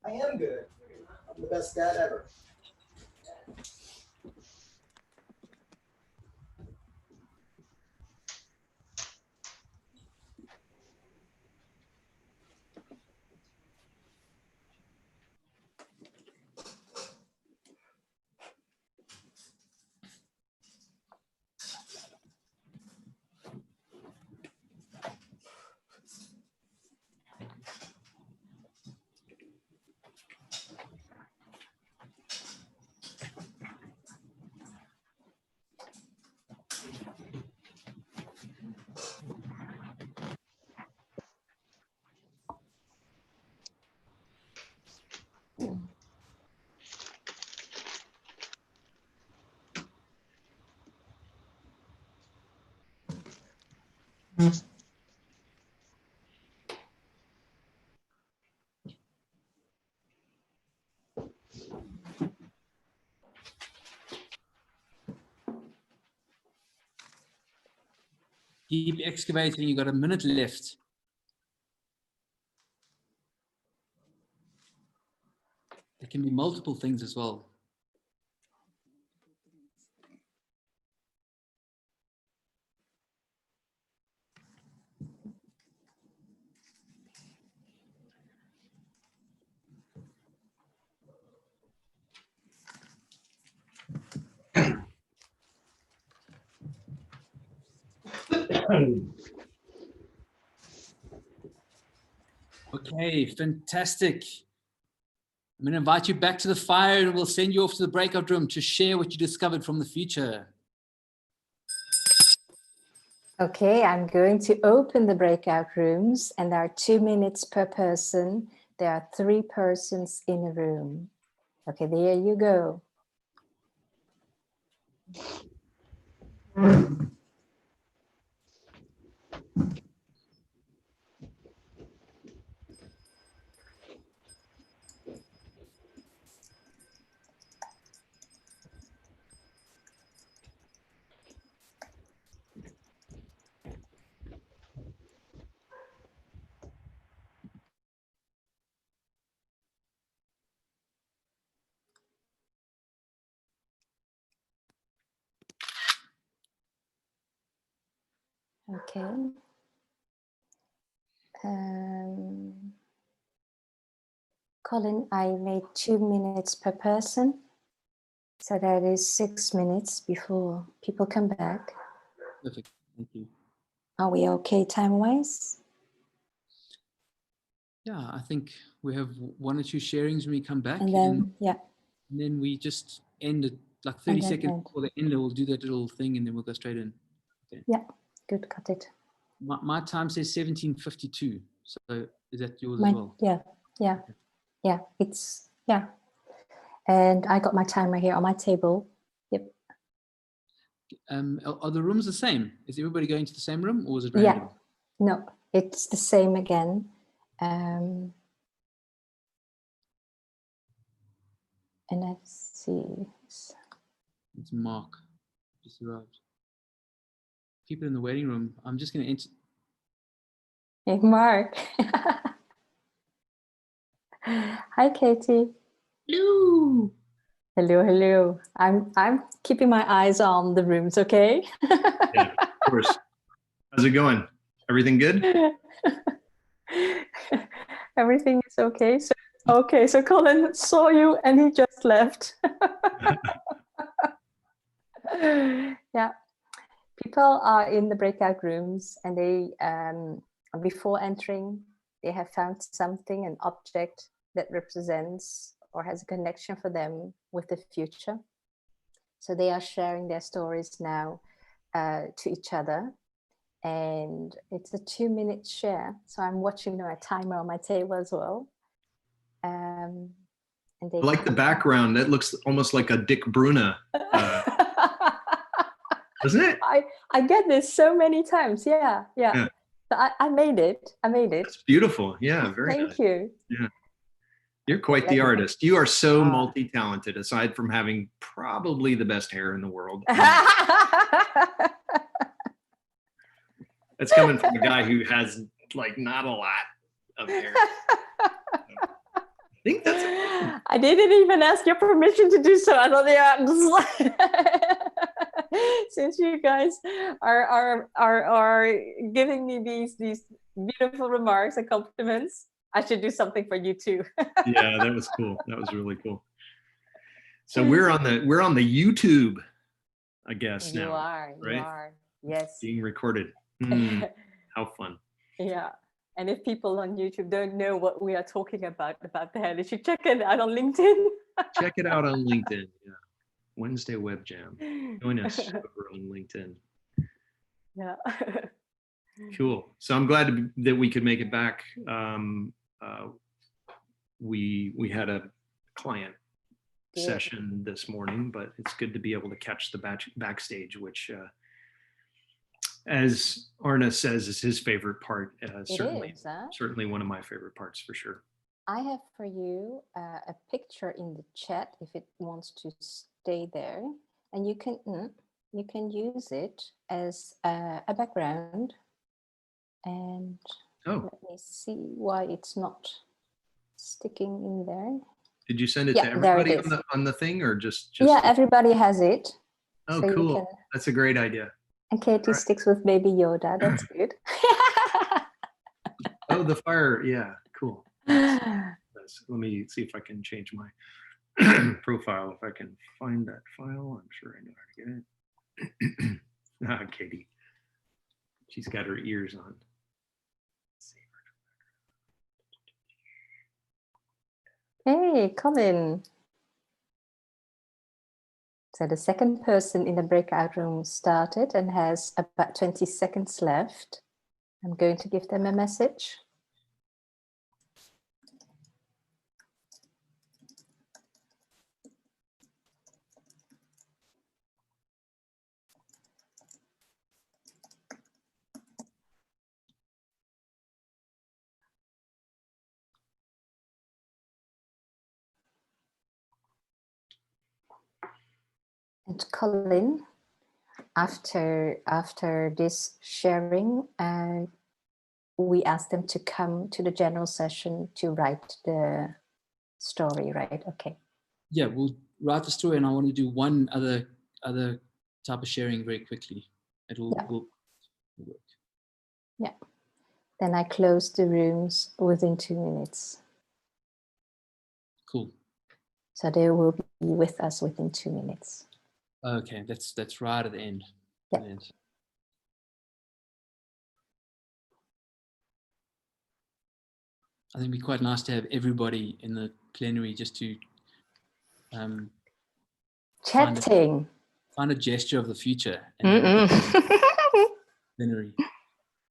Speaker 10: I am good. I'm the best dad ever.
Speaker 1: Keep excavating. You've got a minute left. There can be multiple things as well. Okay, fantastic. I'm going to invite you back to the fire, and we'll send you off to the breakout room to share what you discovered from the future.
Speaker 5: Okay, I'm going to open the breakout rooms, and there are 2 minutes per person. There are 3 persons in a room. Okay, there you go. Okay. Colin, I made 2 minutes per person. So that is 6 minutes before people come back.
Speaker 1: Perfect. Thank you.
Speaker 5: Are we okay time-wise?
Speaker 1: Yeah, I think we have 1 or 2 sharings when we come back.
Speaker 5: And then, yeah.
Speaker 1: And then we just end it like 30
Speaker 5: And then
Speaker 1: seconds
Speaker 5: end.
Speaker 1: before the end. We'll do that little thing and then we'll go straight in. Okay.
Speaker 5: Yeah, good, got it.
Speaker 1: My time says 17:52. So is that yours
Speaker 5: My,
Speaker 1: as well?
Speaker 5: yeah, it's, yeah. And I got my timer here on my table. Yep.
Speaker 1: Are the rooms the same? Is everybody going to the same room or is it random?
Speaker 5: Yeah, no, it's the same again. And let's see.
Speaker 1: It's Mark. Just arrived. People in the waiting room. I'm just going to enter.
Speaker 5: Hey, Mark. Hi, Katie.
Speaker 1: Hello.
Speaker 5: Hello, hello. I'm keeping my eyes on the rooms, okay?
Speaker 15: Yeah, of course. How's it going? Everything good?
Speaker 5: Everything is okay. So Colin saw you and he just left. Yeah. People are in the breakout rooms and they, before entering, they have found something, an object that represents or has a connection for them with the future. So they are sharing their stories now to each other. And it's a 2-minute share. So I'm watching my timer on my table as well. And they
Speaker 15: I like the background. That looks almost like a Dick Bruna. Doesn't it?
Speaker 5: I get this so many times. Yeah. So I made it.
Speaker 15: It's beautiful. Yeah, very
Speaker 5: Thank
Speaker 15: nice.
Speaker 5: you.
Speaker 15: Yeah. You're quite the artist. You are so multi-talented, aside from having probably the best hair in the world. That's coming from a guy who has like not a lot of hair. I think that's it.
Speaker 5: I didn't even ask your permission to do so. I thought, yeah, since you guys are giving me these beautiful remarks and compliments, I should do something for you too.
Speaker 15: Yeah, that was cool. That was really cool. So we're on the YouTube, I guess now.
Speaker 5: You are. Yes.
Speaker 15: Being recorded. How fun.
Speaker 5: Yeah. And if people on YouTube don't know what we are talking about the hair, they should check it out on LinkedIn.
Speaker 15: Check it out on LinkedIn. Yeah. Wednesday Web Jam. Join us over on LinkedIn.
Speaker 5: Yeah.
Speaker 15: Cool. So I'm glad that we could make it back. We had a client session this morning, but it's good to be able to catch the backstage, which as Arna says is his favorite part. Certainly one of my favorite parts for sure.
Speaker 5: I have for you a picture in the chat if it wants to stay there, and you can use it as a background. And let me see why it's not sticking in there.
Speaker 15: Did you send it to everybody on the thing, or just
Speaker 5: yeah, everybody has it.
Speaker 15: Oh, so cool. That's a great idea.
Speaker 5: And Katie sticks with Baby Yoda. That's good.
Speaker 15: Oh, the fire. Yeah, cool. Let me see if I can change my profile. If I can find that file, I'm sure I know how to get it. Katie. She's got her ears on.
Speaker 5: Hey, Colin. So the second person in the breakout room started and has about 20 seconds left. I'm going to give them a message. And Colin, after this sharing, we asked them to come to the general session to write the story, right? Okay.
Speaker 1: Yeah, we'll write the story, and I want to do one other type of sharing very quickly. It will work.
Speaker 5: Yeah. Then I close the rooms within 2 minutes.
Speaker 1: Cool.
Speaker 5: So they will be with us within 2 minutes.
Speaker 1: Okay, that's right at the end.
Speaker 5: Yeah.
Speaker 1: Brilliant. I think it'd be quite nice to have everybody in the plenary just to
Speaker 5: chatting.
Speaker 1: Find a gesture of the future.
Speaker 5: Mm-mm.
Speaker 1: Plenary.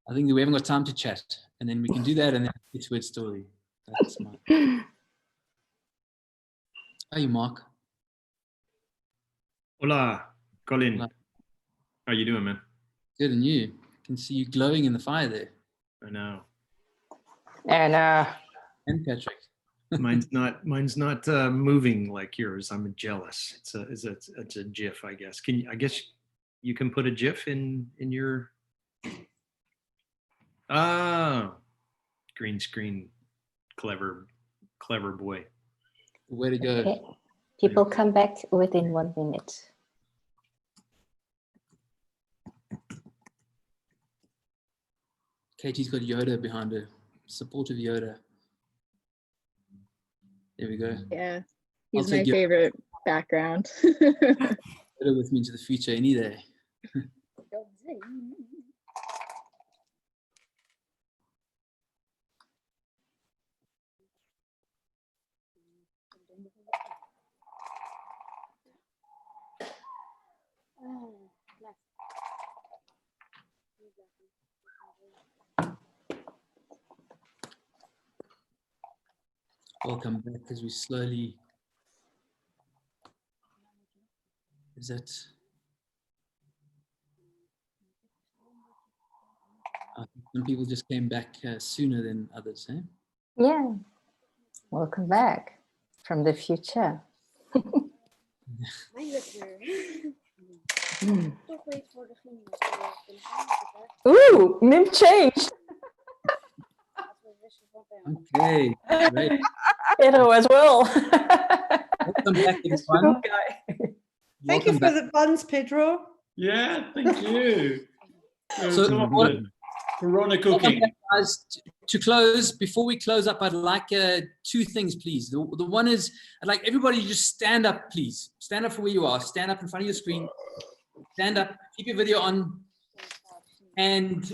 Speaker 1: I think that we haven't got time to chat, and then we can do that, and then it's word story. That's smart. Hi, Mark.
Speaker 15: Hola, Colin.
Speaker 1: Hola.
Speaker 15: How you doing, man?
Speaker 1: Good, and you? I can see you glowing in the fire there.
Speaker 15: I know.
Speaker 5: And
Speaker 1: Patrick.
Speaker 15: mine's not moving like yours. I'm jealous. It's a GIF, I guess. I guess you can put a GIF in your. Oh, green screen, clever boy.
Speaker 1: Way to go.
Speaker 5: Okay. People come back within 1 minute.
Speaker 1: Katie's got Yoda behind her. Supportive Yoda. There we go.
Speaker 16: Yeah, he's
Speaker 1: I'll
Speaker 16: my
Speaker 1: take
Speaker 16: favorite background.
Speaker 1: Yoda with me into the future any day. Welcome back as we slowly. Is that? Some people just came back sooner than others, eh?
Speaker 5: Yeah. Welcome back from the future. Ooh, Mim changed.
Speaker 1: Okay, great.
Speaker 7: Pedro as well.
Speaker 1: Welcome back, everyone.
Speaker 7: Thank you for the buns, Pedro.
Speaker 3: Yeah, thank you.
Speaker 1: So
Speaker 3: Some of
Speaker 1: what-
Speaker 3: the Corona cooking.
Speaker 1: Guys, to close, before we close up, I'd like two things, please. The one is, I'd like everybody to just stand up, please. Stand up from where you are. Stand up in front of your screen. Stand up. Keep your video on. And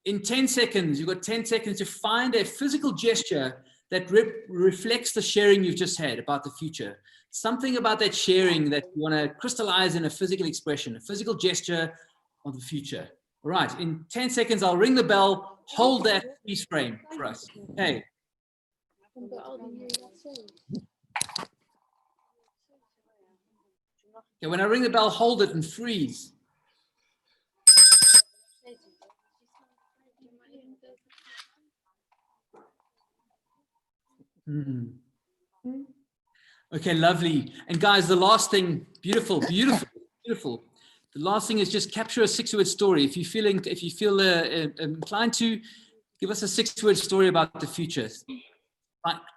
Speaker 1: in 10 seconds, you've got 10 seconds to find a physical gesture that reflects the sharing you've just had about the future. Something about that sharing that you want to crystallize in a physical expression, a physical gesture of the future. All right, in 10 seconds, I'll ring the bell. Hold that freeze frame for us. Okay. Okay, when I ring the bell, hold it and freeze. Okay, lovely. And guys, the last thing, beautiful, beautiful, beautiful. The last thing is just capture a 6-word story. If you feel inclined to, give us a 6-word story about the future.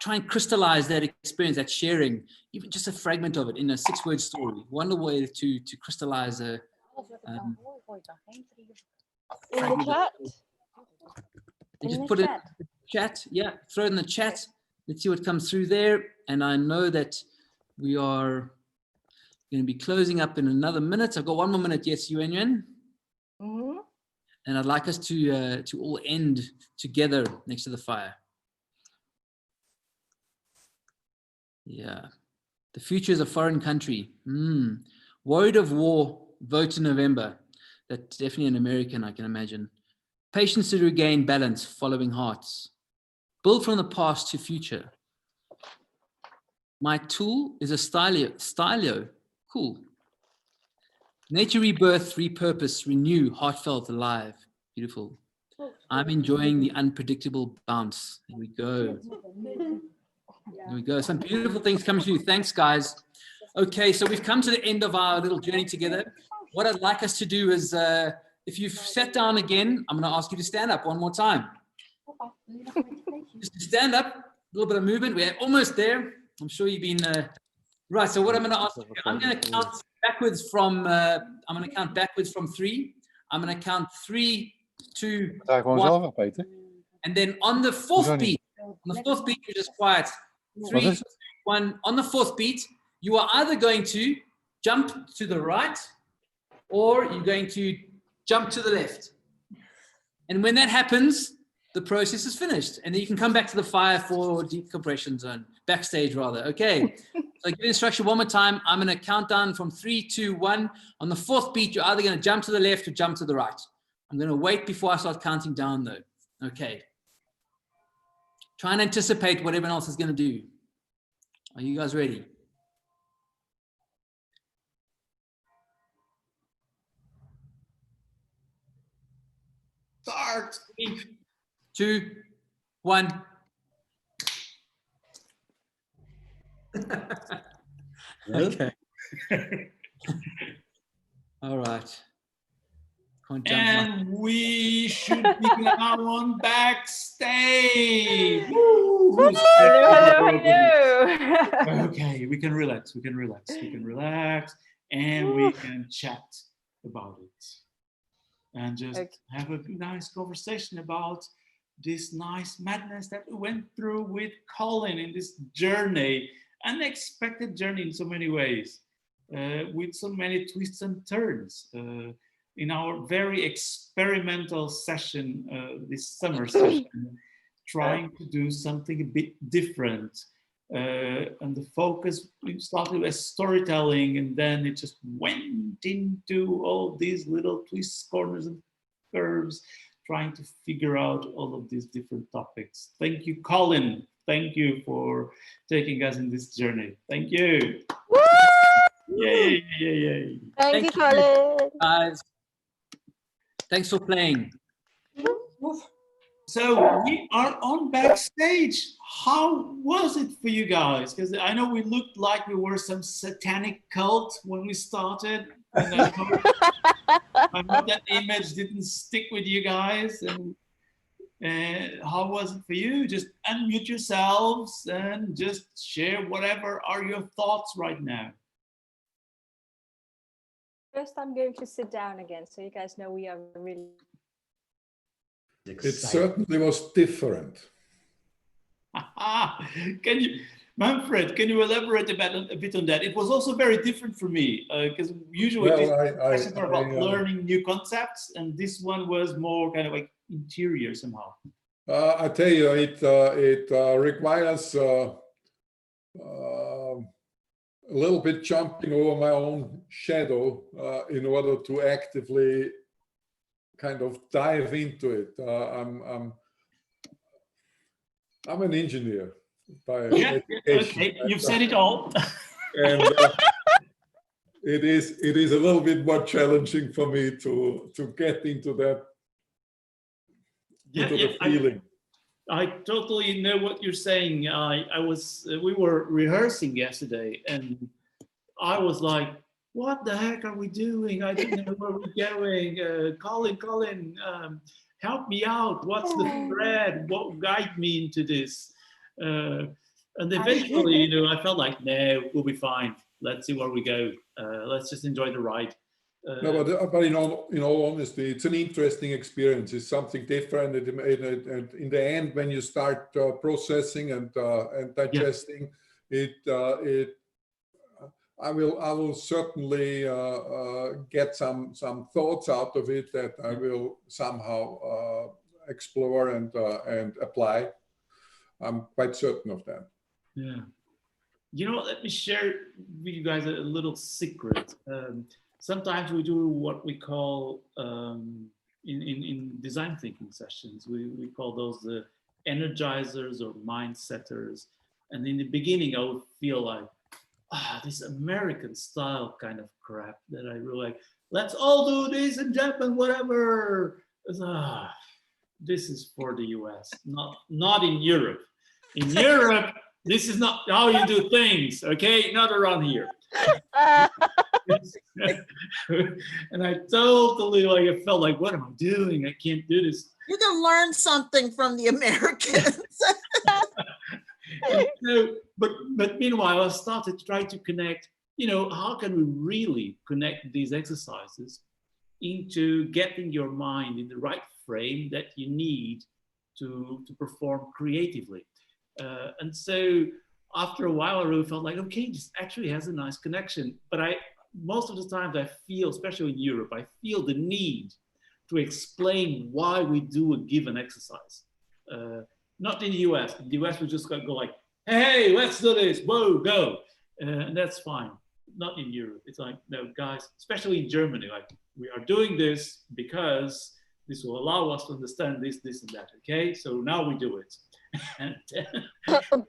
Speaker 1: Try and crystallize that experience, that sharing, even just a fragment of it in a 6-word story. One way to crystallize a
Speaker 9: in the chat.
Speaker 1: and just put it in the chat. Yeah, throw it in the chat. Let's see what comes through there. And I know that we are going to be closing up in another minute. I've got 1 more minute. Yes, Yuan.
Speaker 5: Mm-hmm.
Speaker 1: And I'd like us to all end together next to the fire. Yeah. The future is a foreign country. Worried of war, vote in November. That's definitely an American, I can imagine. Patience to regain balance, following hearts. Build from the past to future. My tool is a stylio. Cool. Nature rebirth, repurpose, renew, heartfelt, alive. Beautiful. I'm enjoying the unpredictable bounce. Here we go. There we go. Some beautiful things coming through. Thanks, guys. Okay, so we've come to the end of our little journey together. What I'd like us to do is, if you've sat down again, I'm going to ask you to stand up one more time. Just to stand up, a little bit of movement. We're almost there. I'm sure you've been right. So what I'm going to ask you, I'm going to count backwards from. I'm going to count backwards from 3. I'm going to count 3, 2, 1. And then on the 4th beat, you're just quiet. 3, 2, 1. On the 4th beat, you are either going to jump to the right, or you're going to jump to the left. And when that happens, the process is finished. And then you can come back to the fire for decompression zone, backstage rather. Okay, so give the instruction one more time. I'm going to count down from 3, 2, 1. On the 4th beat, you're either going to jump to the left or jump to the right. I'm going to wait before I start counting down though. Okay. Try and anticipate what everyone else is going to do. Are you guys ready?
Speaker 3: Start.
Speaker 1: 3, 2, 1. Okay. All right. Can't jump
Speaker 3: And we should be now on backstage. Woo! Okay, we can relax. We can relax. We can relax, and we can chat about it, and just have a nice conversation about this nice madness that we went through with Colin in this journey, unexpected journey in so many ways, with so many twists and turns. In our very experimental session, this summer session, trying to do something a bit different. And the focus, we started with storytelling, and then it just went into all these little twists, corners, and curves, trying to figure out all of these different topics. Thank you, Colin. Thank you for taking us in this journey. Thank you.
Speaker 9: Woo!
Speaker 3: Yay, yay, yay.
Speaker 9: Thank you, Colin.
Speaker 1: Guys. Thanks for playing.
Speaker 3: So we are on backstage. How was it for you guys? Because I know we looked like we were some satanic cult when we started. And I hope that image didn't stick with you guys. And how was it for you? Just unmute yourselves and just share whatever are your thoughts right now.
Speaker 5: First, I'm going to sit down again, so you guys know we are really.
Speaker 17: It certainly was different.
Speaker 3: Can you, Manfred, can you elaborate a bit on that? It was also very different for me, because usually these sessions are about learning new concepts, and this one was more kind of like interior somehow.
Speaker 17: I tell you, it requires a little bit jumping over my own shadow in order to actively kind of dive into it. I'm an engineer by education.
Speaker 3: Okay, you've said it all.
Speaker 17: And it is a little bit more challenging for me to get into that, into the feeling.
Speaker 3: I totally know what you're saying. We were rehearsing yesterday, and I was like, what the heck are we doing? I didn't know where we're going. Colin, help me out. What's the thread? What guide me into this? And eventually, you know, I felt like, no, we'll be fine. Let's see where we go. Let's just enjoy the ride.
Speaker 17: No, but in all honesty, it's an interesting experience. It's something different. And in the end, when you start processing and digesting, I will certainly get some thoughts out of it that I will somehow explore and apply. I'm quite certain of that.
Speaker 3: Yeah. You know, let me share with you guys a little secret. Sometimes we do what we call, in design thinking sessions, we call those the energizers or mind setters. And in the beginning, I would feel like, this American style kind of crap that I really like. Let's all do this in Japan, whatever. This is for the US, not in Europe. In Europe, this is not how you do things, okay? Not around here. And I totally I felt like, what am I doing? I can't do this.
Speaker 11: You can learn something from the Americans.
Speaker 3: So, but meanwhile, I started to try to connect, how can we really connect these exercises into getting your mind in the right frame that you need to perform creatively. And so after a while, I really felt like, okay, this actually has a nice connection. But most of the times I feel, especially in Europe, I feel the need to explain why we do a given exercise. Not in the US. In the US, we just go like, hey, let's do this, whoa, go. And that's fine. Not in Europe. It's like, no, guys, especially in Germany, like, we are doing this because this will allow us to understand this, this, and that, okay? So now we do it. And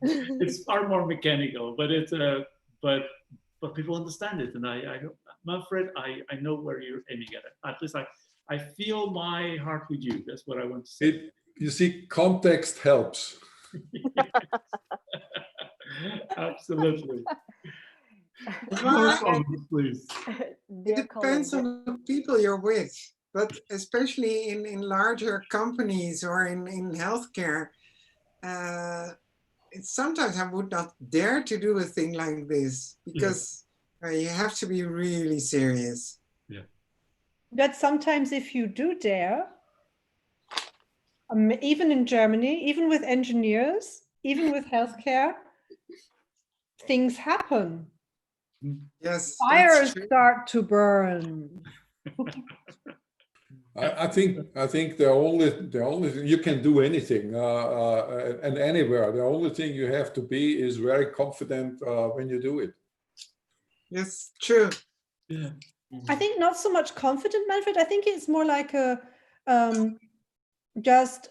Speaker 3: it's far more mechanical, but it's but people understand it, and I'm afraid I know where you're aiming at it. At least I feel my heart with you. That's what I want to say.
Speaker 17: You see, context helps.
Speaker 3: Absolutely. Please.
Speaker 12: It depends on the people you're with, but especially in larger companies or in healthcare, sometimes I would not dare to do a thing like this because you have to be really serious.
Speaker 3: Yeah.
Speaker 7: But sometimes if you do dare, even in Germany, even with engineers, even with healthcare, things happen.
Speaker 12: Yes.
Speaker 7: Fires start to burn.
Speaker 17: I think the only you can do anything and anywhere. The only thing you have to be is very confident when you do it.
Speaker 12: Yes, true.
Speaker 3: Yeah.
Speaker 7: I think not so much confident, Manfred. I think it's more like a just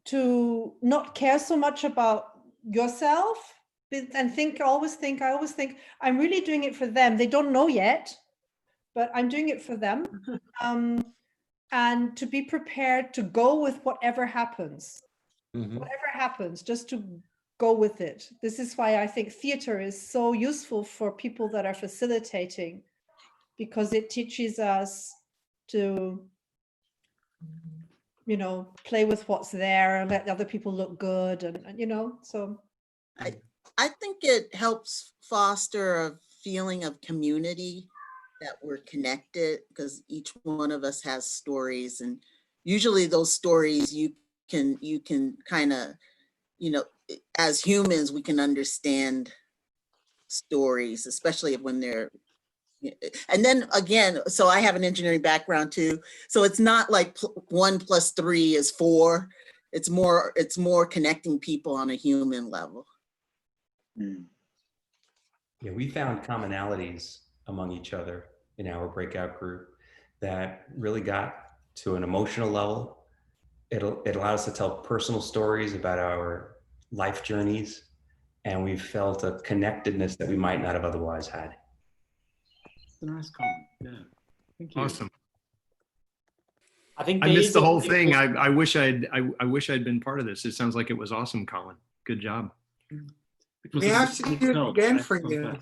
Speaker 7: to not care so much about yourself and I always think I'm really doing it for them. They don't know yet, but I'm doing it for them. And to be prepared to go with whatever happens. Whatever happens, just to go with it. This is why I think theater is so useful for people that are facilitating, because it teaches us to, play with what's there and let other people look good, and so.
Speaker 11: I think it helps foster a feeling of community, that we're connected, because each one of us has stories, and usually those stories you can kind of, as humans, we can understand stories, especially when they're, and then again, so I have an engineering background too, so it's not like 1 + 3 is 4. It's more connecting people on a human level.
Speaker 18: Yeah, we found commonalities among each other in our breakout group that really got to an emotional level. It allowed us to tell personal stories about our life journeys, and we felt a connectedness that we might not have otherwise had.
Speaker 3: It's a nice comment. Yeah. Thank you.
Speaker 15: Awesome.
Speaker 19: I think
Speaker 15: I missed the whole thing. I wish I'd been part of this. It sounds like it was awesome, Colin. Good job.
Speaker 12: We have to do it again for you.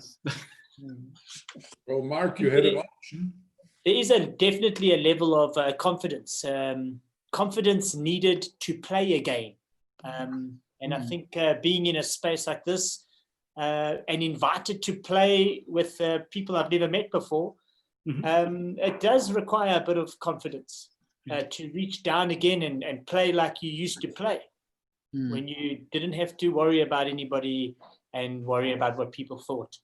Speaker 17: Well, Mark, you had an option.
Speaker 19: There is definitely a level of confidence. Confidence needed to play again. And I think being in a space like this and invited to play with people I've never met before, it does require a bit of confidence to reach down again and play like you used to play, when you didn't have to worry about anybody and worry about what people thought.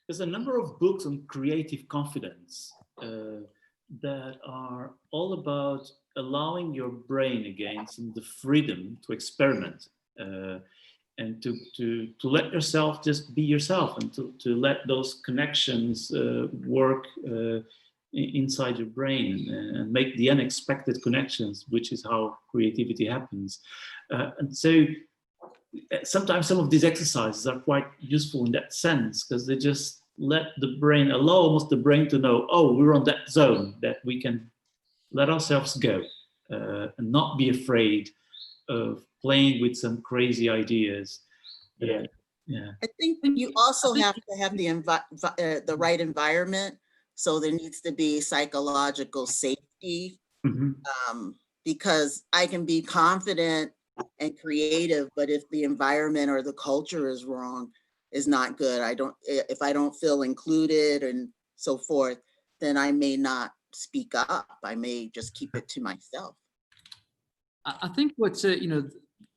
Speaker 3: There's a number of books on creative confidence that are all about allowing your brain again some the freedom to experiment. and to let yourself just be yourself, and to let those connections work inside your brain, and make the unexpected connections, which is how creativity happens. And so sometimes some of these exercises are quite useful in that sense, because they just let the brain, allow almost the brain to know, oh, we're on that zone, that we can let ourselves go, and not be afraid of playing with some crazy ideas.
Speaker 19: Yeah.
Speaker 3: Yeah.
Speaker 11: I think you also have to have the right environment. So there needs to be psychological safety, because I can be confident and creative, but if the environment or the culture is wrong, is not good. If I don't feel included and so forth, then I may not speak up. I may just keep it to myself.
Speaker 1: I think what's, the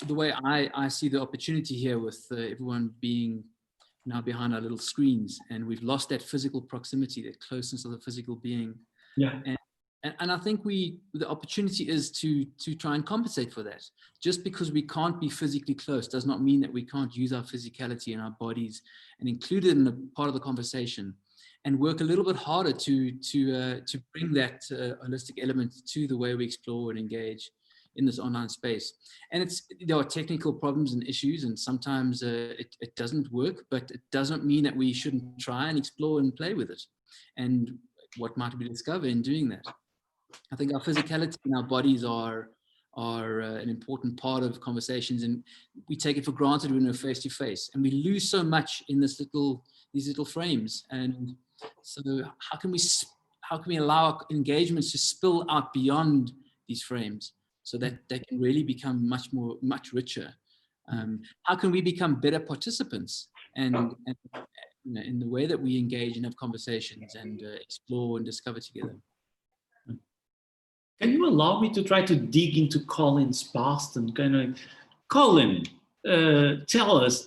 Speaker 1: way I see the opportunity here with everyone being now behind our little screens, and we've lost that physical proximity, that closeness of the physical being.
Speaker 3: Yeah.
Speaker 1: And I think the opportunity is to try and compensate for that. Just because we can't be physically close does not mean that we can't use our physicality and our bodies and include it in a part of the conversation, and work a little bit harder to bring that holistic element to the way we explore and engage in this online space. And there are technical problems and issues, and sometimes it doesn't work, but it doesn't mean that we shouldn't try and explore and play with it. And what might we discover in doing that? I think our physicality and our bodies are an important part of conversations, and we take it for granted when we're face to face, and we lose so much in these little frames. And so how can we allow our engagements to spill out beyond these frames, so that they can really become much richer? How can we become better participants and in the way that we engage and have conversations and explore and discover together?
Speaker 3: Can you allow me to try to dig into Colin's past and kind of, Colin, tell us,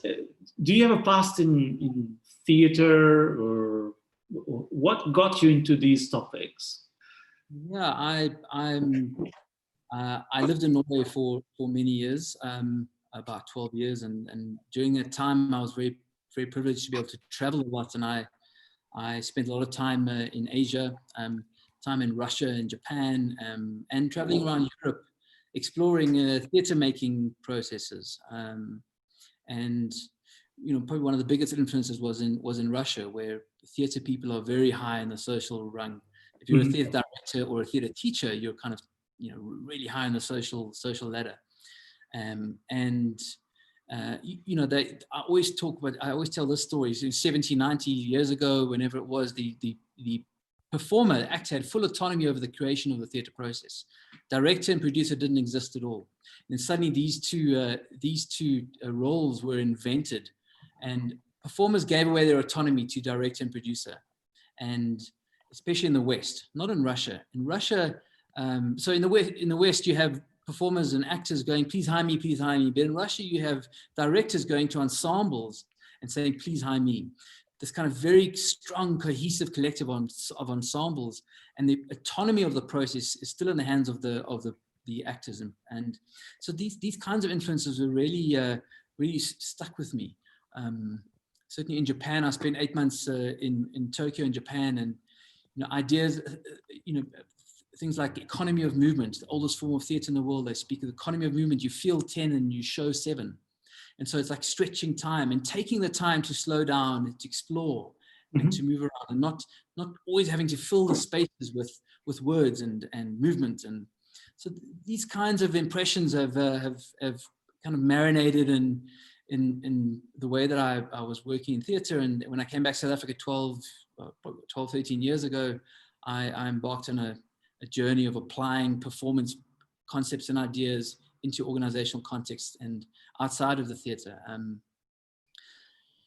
Speaker 3: do you have a past in theater, or what got you into these topics?
Speaker 1: Yeah, I lived in Norway for many years, about 12 years, and during that time I was very, very privileged to be able to travel a lot, and I spent a lot of time in Asia, time in Russia and Japan, and traveling around Europe, exploring theater making processes. And probably one of the biggest influences was in Russia, where theater people are very high in the social rung. If you're a theater director or a theater teacher, you're kind of really high on the social ladder. I always tell this story. So 70, 90 years ago, whenever it was, the performer, the actor, had full autonomy over the creation of the theater process. Director and producer didn't exist at all. And suddenly these two roles were invented, and performers gave away their autonomy to director and producer. And especially in the West, not in Russia. In Russia, so in the West, you have performers and actors going, please hire me, please hire me. But in Russia, you have directors going to ensembles and saying, please hire me. This kind of very strong, cohesive collective of ensembles, and the autonomy of the process is still in the hands of the actors. And so these kinds of influences were really stuck with me. Certainly in Japan, I spent 8 months in Tokyo in Japan, and ideas, things like economy of movement, the oldest form of theater in the world. They speak of the economy of movement. You feel 10 and you show 7. And so it's like stretching time and taking the time to slow down and to explore and to move around, and not always having to fill the spaces with words and movement. And so these kinds of impressions have kind of marinated in the way that I was working in theater. And when I came back to South Africa 12, 13 years ago, I embarked on a journey of applying performance concepts and ideas into organizational context and outside of the theater. And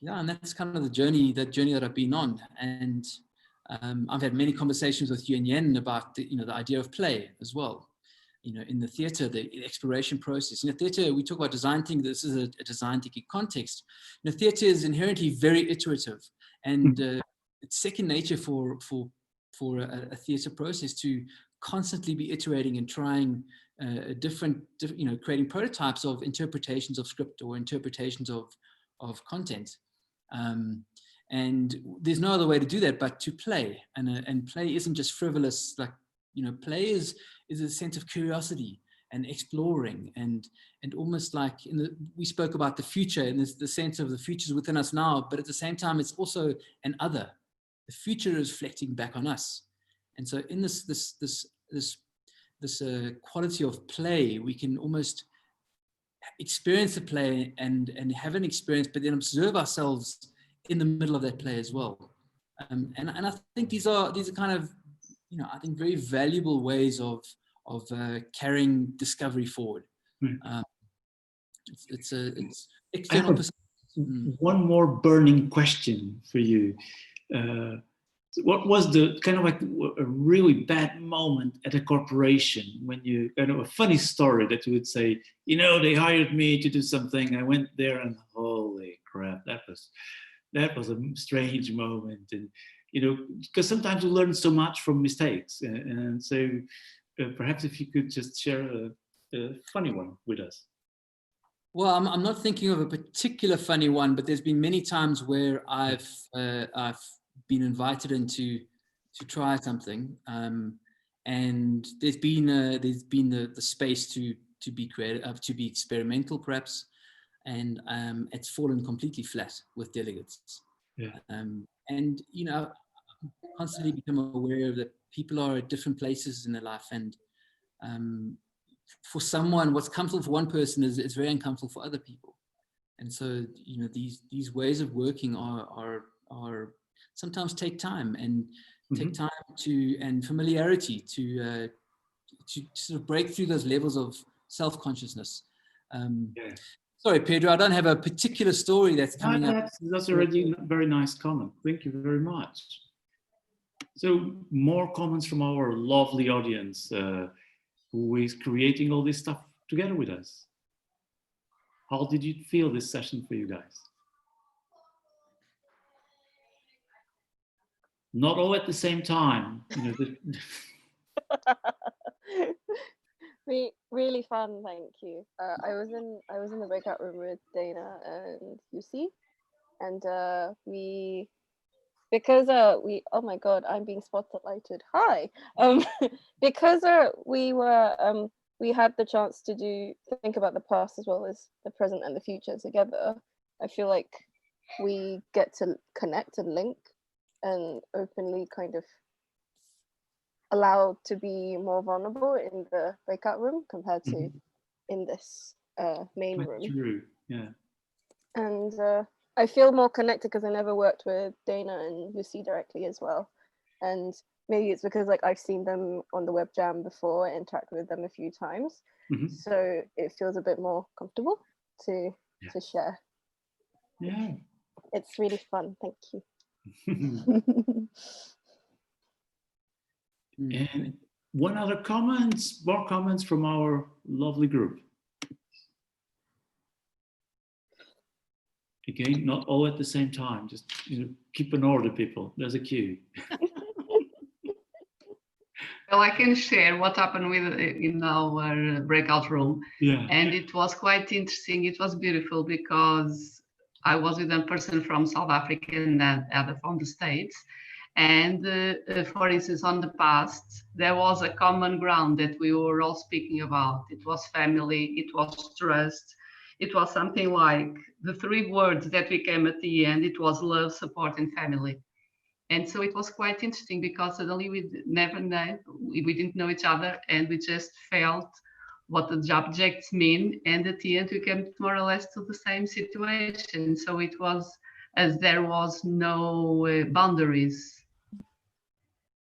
Speaker 1: that's kind of the journey that I've been on. And I've had many conversations with Yuen Yen about the idea of play as well. In the theater, the exploration process. In the theater, we talk about design thinking. This is a design thinking context. Theater is inherently very iterative, and it's second nature for a theater process to constantly be iterating and trying different, creating prototypes of interpretations of script or interpretations of content. And there's no other way to do that but to play. And play isn't just frivolous, like, play is a sense of curiosity and exploring and almost like we spoke about the future, and there's the sense of the future's within us now, but at the same time, it's also an other. The future is reflecting back on us. And so in this quality of play, we can almost experience the play and have an experience, but then observe ourselves in the middle of that play as well. And I think these are kind of, I think very valuable ways of carrying discovery forward. It's external.
Speaker 3: One more burning question for you. What was the kind of like a really bad moment at a corporation when you kind of a funny story that you would say, they hired me to do something. I went there and holy crap, that was a strange moment. And, because sometimes we learn so much from mistakes. And so perhaps if you could just share a funny one with us.
Speaker 1: Well, I'm not thinking of a particular funny one, but there's been many times where I've been invited in to try something, and there's been the space to be creative, to be experimental, perhaps, and it's fallen completely flat with delegates.
Speaker 3: Yeah.
Speaker 1: And constantly become aware that people are at different places in their life, and for someone, what's comfortable for one person is very uncomfortable for other people. And so, these ways of working are sometimes take time and take time and familiarity to sort of break through those levels of self-consciousness. Sorry, Pedro, I don't have a particular story that's coming up.
Speaker 3: That's already a very nice comment. Thank you very much. So more comments from our lovely audience who is creating all this stuff together with us. How did you feel this session for you guys? Not all at the same time.
Speaker 9: Really fun, thank you. I was in the breakout room with Dana and Lucy, and oh my god, I'm being spotlighted. Hi. Because we had the chance to think about the past as well as the present and the future together. I feel like we get to connect and link and openly kind of allowed to be more vulnerable in the breakout room compared to in this main room.
Speaker 3: True. Yeah.
Speaker 9: And I feel more connected because I never worked with Dana and Lucy directly as well. And maybe it's because I've seen them on the web jam before, I interacted with them a few times. So it feels a bit more comfortable to share.
Speaker 3: Yeah.
Speaker 9: It's really fun, thank you.
Speaker 3: And one other more comments from our lovely group. Again, not all at the same time, just keep an order, people. There's a queue.
Speaker 20: Well, I can share what happened in our breakout room.
Speaker 3: Yeah.
Speaker 20: And it was quite interesting. It was beautiful because I was with a person from South Africa and the other from the States. And for instance, on the past, there was a common ground that we were all speaking about. It was family, it was trust. It was something like the 3 words that became at the end. It was love, support, and family. And so it was quite interesting because suddenly we didn't know each other, and we just felt what the objects mean. And at the end, we came more or less to the same situation. So it was as there was no boundaries.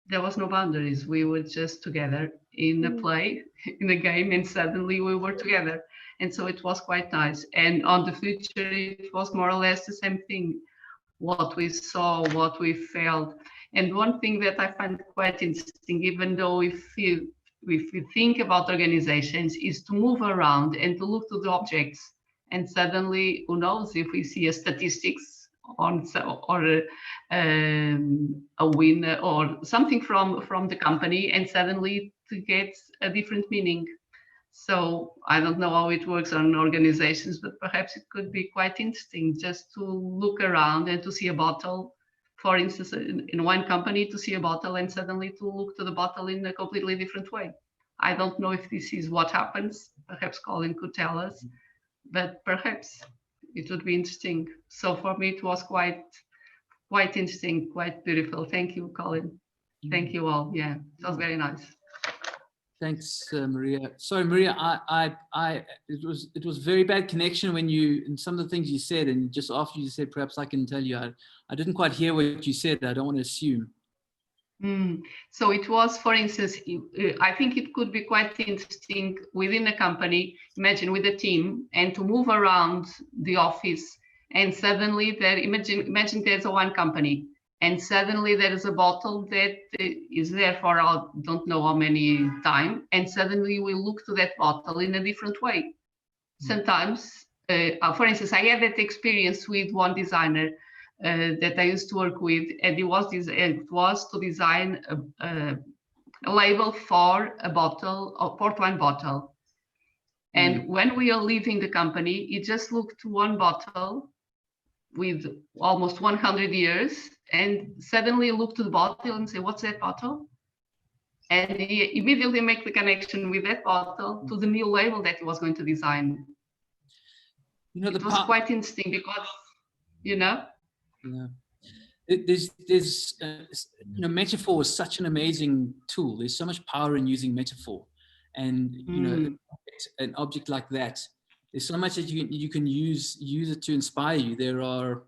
Speaker 20: There was no boundaries. We were just together in the play, in the game, and suddenly we were together. And so it was quite nice. And on the future, it was more or less the same thing. What we saw, what we felt. And one thing that I find quite interesting, even though if you think about organizations, is to move around and to look to the objects. And suddenly, who knows, if we see a statistics or a win or something from the company, and suddenly to get a different meaning. So I don't know how it works on organizations, but perhaps it could be quite interesting just to look around and to see a bottle, for instance, in one company, to see a bottle and suddenly to look to the bottle in a completely different way. I don't know if this is what happens. Perhaps Colin could tell us, but perhaps it would be interesting. So for me, it was quite interesting, quite beautiful. Thank you, Colin. Thank you all. Yeah, it was very nice.
Speaker 1: Thanks, Maria. Sorry, Maria, it was very bad connection when and some of the things you said, and just after you said, perhaps I can tell you, I didn't quite hear what you said. I don't want to assume.
Speaker 20: So it was, for instance, I think it could be quite interesting within a company, imagine with a team, and to move around the office, and suddenly imagine there's one company, and suddenly there is a bottle that is there for I don't know how many time, and suddenly we look to that bottle in a different way. Sometimes, for instance, I had that experience with one designer that I used to work with, and it was to design a label for a bottle, a port wine bottle. And when we are leaving the company, he just looked to one bottle with almost 100 years, and suddenly looked to the bottle and say, "What's that bottle?" And he immediately make the connection with that bottle to the new label that he was going to design. It was quite interesting because,
Speaker 1: Yeah. Metaphor is such an amazing tool. There's so much power in using metaphor, and an object like that, there's so much that you can use it to inspire you. There are,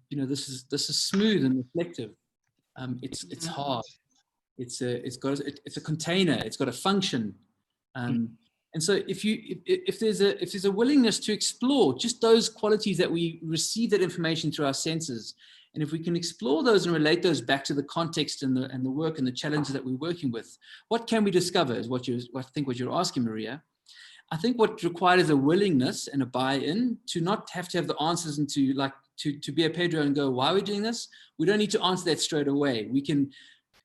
Speaker 1: this is smooth and reflective. It's hard. It's a container. It's got a function. And so if there's a willingness to explore just those qualities that we receive that information through our senses, and if we can explore those and relate those back to the context and the work and the challenges that we're working with, what can we discover is I think what you're asking, Maria. I think what required is a willingness and a buy-in to not have to have the answers and to be a Pedro and go, why are we doing this? We don't need to answer that straight away. We can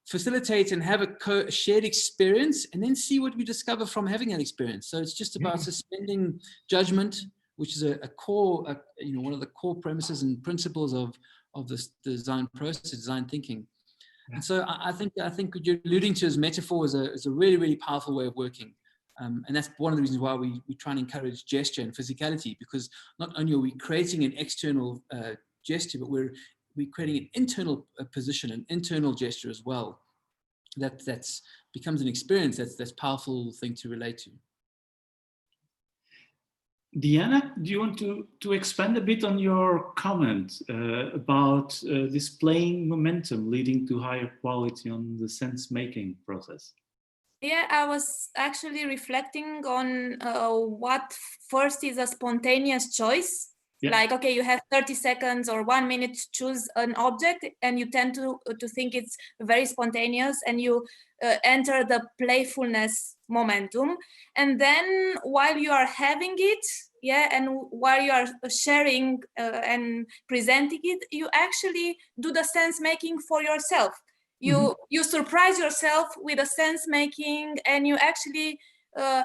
Speaker 1: facilitate and have a shared experience and then see what we discover from having an experience. So it's just about suspending judgment, which is a core, one of the core premises and principles of this design process, design thinking. And so I think what you're alluding to as metaphor is a really, really powerful way of working. And that's one of the reasons why we try and encourage gesture and physicality, because not only are we creating an external gesture, but we're creating an internal position, an internal gesture as well. That's becomes an experience that's powerful thing to relate to.
Speaker 3: Diana, do you want to expand a bit on your comment about displaying momentum leading to higher quality on the sense-making process?
Speaker 21: Yeah, I was actually reflecting on what first is a spontaneous choice. Yeah. Like, okay, you have 30 seconds or 1 minute to choose an object, and you tend to think it's very spontaneous, and you enter the playfulness momentum. And then while you are having it, and while you are sharing and presenting it, you actually do the sense making for yourself. You surprise yourself with a sense making, and you actually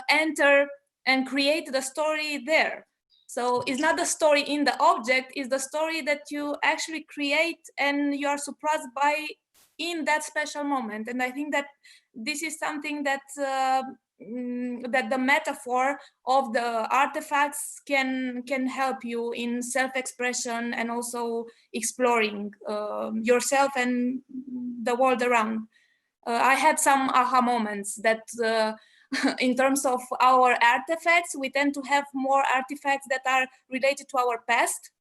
Speaker 21: enter and create the story there. So it's not the story in the object, it's the story that you actually create and you are surprised by in that special moment. And I think that this is something that that the metaphor of the artifacts can help you in self-expression and also exploring yourself and the world around. I had some aha moments that in terms of our artifacts, we tend to have more artifacts that are related to our past.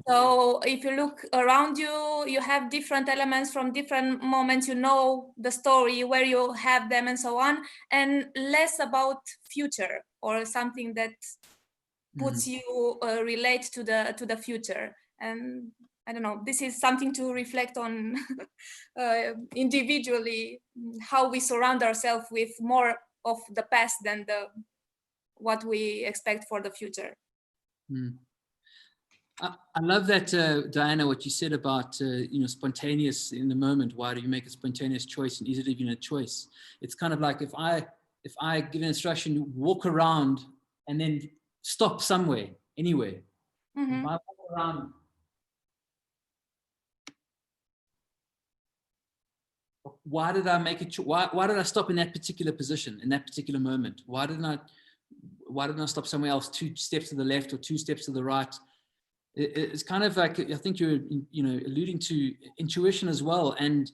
Speaker 21: So if you look around you, you have different elements from different moments, you know the story, where you have them and so on, and less about future or something that puts you relate to the future. And I don't know, this is something to reflect on individually, how we surround ourselves with more of the past than what we expect for the future.
Speaker 1: I love that, Diana, what you said about, spontaneous in the moment. Why do you make a spontaneous choice, and is it even a choice? It's kind of like if I give an instruction, walk around and then stop somewhere, anywhere.
Speaker 21: Mm-hmm.
Speaker 1: If I walk around, why did I make it? Why did I stop in that particular position, in that particular moment? Why didn't I stop somewhere else, 2 steps to the left or 2 steps to the right? It's kind of like, I think you're alluding to intuition as well, and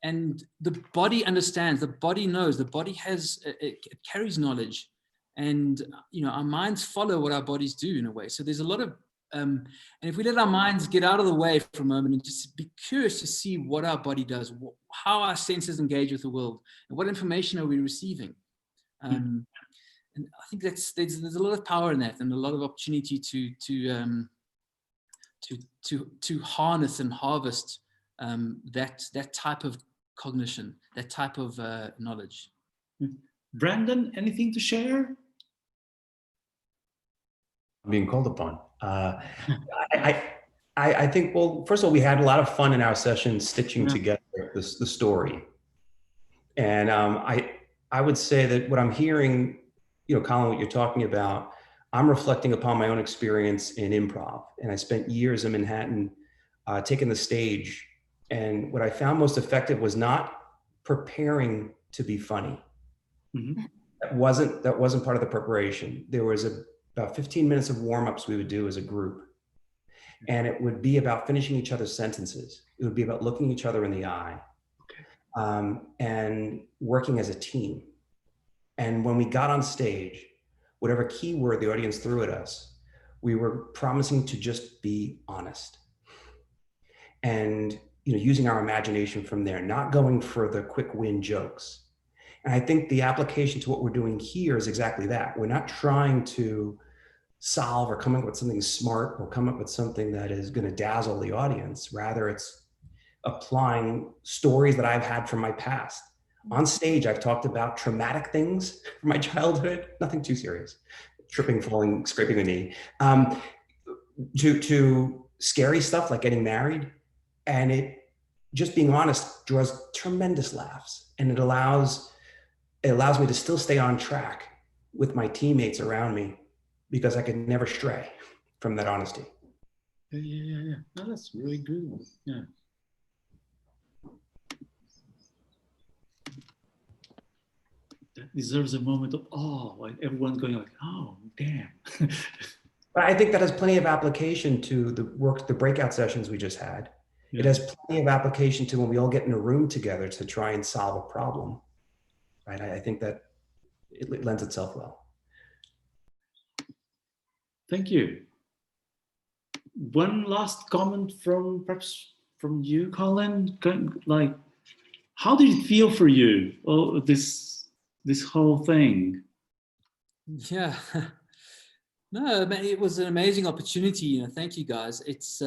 Speaker 1: the body understands, the body knows, the body has it carries knowledge, and our minds follow what our bodies do in a way. So there's a lot of and if we let our minds get out of the way for a moment and just be curious to see what our body does, how our senses engage with the world, and what information are we receiving. And I think there's a lot of power in that, and a lot of opportunity to harness and harvest that type of cognition, that type of knowledge.
Speaker 3: Brandon, anything to share?
Speaker 18: Being called upon. I think, well, first of all, we had a lot of fun in our session stitching together the story. And I would say that what I'm hearing, Colin, what you're talking about, I'm reflecting upon my own experience in improv. And I spent years in Manhattan taking the stage. And what I found most effective was not preparing to be funny.
Speaker 3: Mm-hmm.
Speaker 18: That wasn't part of the preparation. There was about 15 minutes of warm-ups we would do as a group. And it would be about finishing each other's sentences. It would be about looking each other in the eye, and working as a team. And when we got on stage, whatever keyword the audience threw at us, we were promising to just be honest. And using our imagination from there, not going for the quick win jokes. And I think the application to what we're doing here is exactly that. We're not trying to solve or come up with something smart or come up with something that is going to dazzle the audience. Rather, it's applying stories that I've had from my past. On stage, I've talked about traumatic things from my childhood, nothing too serious, tripping, falling, scraping a knee, to scary stuff like getting married. And it, just being honest, draws tremendous laughs. And it allows me to still stay on track with my teammates around me, because I could never stray from that honesty.
Speaker 3: Yeah. No, that's really good. Yeah. That deserves a moment of awe, like everyone's going like, oh, damn.
Speaker 18: But I think that has plenty of application to the breakout sessions we just had. Yeah. It has plenty of application to when we all get in a room together to try and solve a problem, right? I think that it lends itself well.
Speaker 3: Thank you. One last comment perhaps from you, Colin. Like, how did it feel for you? Oh, this whole thing.
Speaker 1: Yeah. No, man, it was an amazing opportunity. Thank you, guys. It's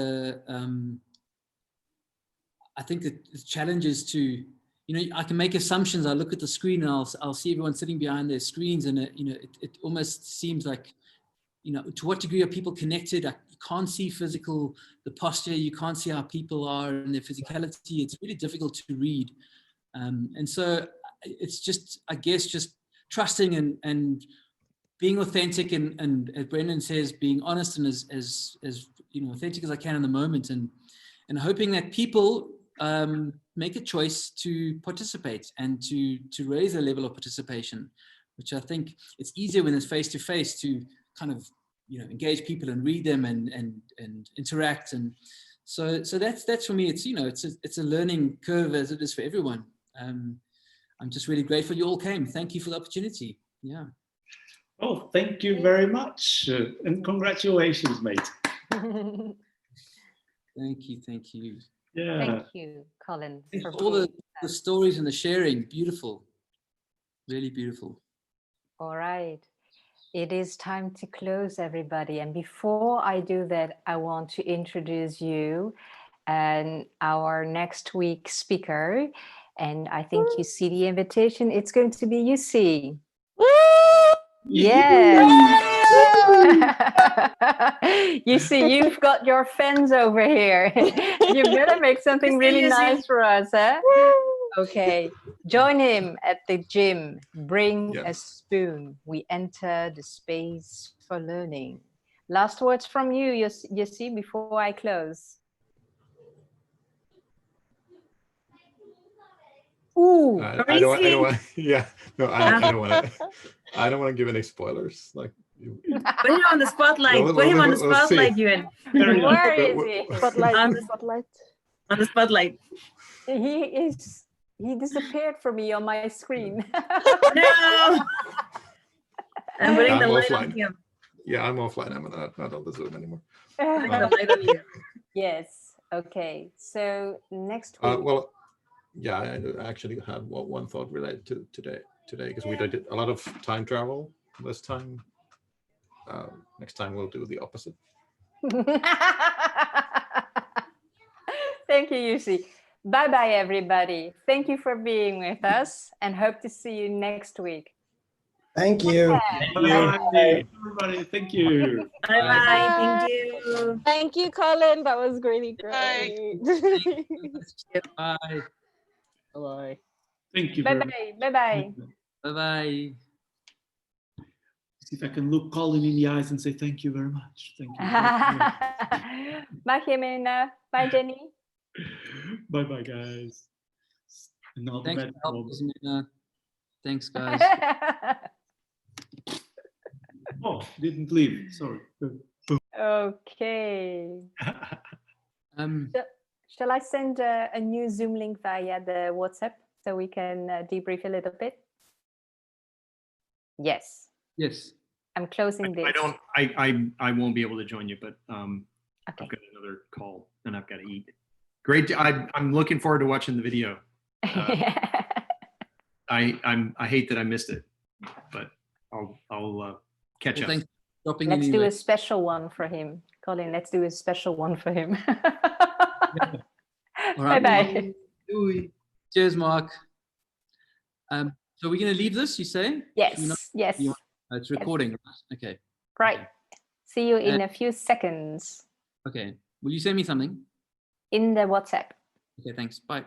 Speaker 1: I think that the challenge is to, I can make assumptions. I look at the screen and I'll see everyone sitting behind their screens, and it almost seems like, to what degree are people connected? You can't see the posture, you can't see how people are and their physicality. It's really difficult to read. And so it's just, I guess, just trusting and being authentic and as Brendan says, being honest and as authentic as I can in the moment, and hoping that people make a choice to participate and to raise their level of participation, which I think it's easier when it's face-to-face to kind of engage people and read them and interact. And so that's for me, it's a learning curve, as it is for everyone. I'm just really grateful you all came. Thank you for the opportunity. Yeah.
Speaker 3: Oh, thank you very much, and congratulations, mate.
Speaker 1: Thank you.
Speaker 3: Yeah.
Speaker 5: Thank you, Colin, for
Speaker 1: all the stories and the sharing. Beautiful, really beautiful.
Speaker 5: All right. It is time to close, everybody. And before I do that, I want to introduce you and our next week's speaker. And I think you see the invitation. It's going to be Jussi. Yes. You see, you've got your fans over here. You better make something really nice for us, huh? Okay, join him at the gym. Bring a spoon. We enter the space for learning. Last words from you, Yossi, before I close. Ooh,
Speaker 2: I don't want. Yeah, no, I don't want to. I don't want to give any spoilers. Like,
Speaker 4: put him on the spotlight. Put him on the spotlight, Ewan.
Speaker 5: Where is he?
Speaker 9: Spotlight, spotlight.
Speaker 4: On the spotlight.
Speaker 5: He disappeared from me on my screen.
Speaker 4: No. I'm putting the light
Speaker 2: offline.
Speaker 4: on him.
Speaker 2: Yeah, I'm offline. I'm not on the Zoom anymore.
Speaker 4: Putting the light on you.
Speaker 5: Yes. Okay. So next week.
Speaker 2: Well, yeah, I actually have one thought related to today because we did a lot of time travel this time. Next time we'll do the opposite.
Speaker 5: Thank you, Yossi. Bye-bye, everybody. Thank you for being with us and hope to see you next week.
Speaker 10: Thank you.
Speaker 3: Bye, everybody. Thank you.
Speaker 4: Bye-bye. Thank you.
Speaker 9: Thank you, Colin. That was really great.
Speaker 1: Bye.
Speaker 3: Bye. Thank you.
Speaker 5: Bye-bye. Bye-bye.
Speaker 1: Bye-bye.
Speaker 3: See if I can look Colin in the eyes and say thank you very much. Thank you.
Speaker 5: Bye, Jimena. Bye, Jenny.
Speaker 3: Bye-bye, guys. And all the
Speaker 1: Thanks
Speaker 3: best.
Speaker 1: for helping, Jimena. Thanks, guys.
Speaker 3: Oh, didn't leave. Sorry.
Speaker 5: Okay. Shall I send a new Zoom link via the WhatsApp so we can debrief a little bit? Yes.
Speaker 1: Yes.
Speaker 5: I'm closing this.
Speaker 15: I won't be able to join you, but I've got another call and I've got to eat. Great. I'm looking forward to watching the video. I hate that I missed it, but I'll catch up.
Speaker 5: Thanks for dropping in. Let's do a special one for him, Colin. Let's do a special one for him.
Speaker 1: All right.
Speaker 5: Bye-bye.
Speaker 1: Cheers, Mark. So we're going to leave this, you say?
Speaker 5: Yes. Yes.
Speaker 1: It's recording. Okay.
Speaker 5: Right. See you in a few seconds.
Speaker 1: Okay. Will you send me something?
Speaker 5: In the WhatsApp.
Speaker 1: Okay, thanks. Bye.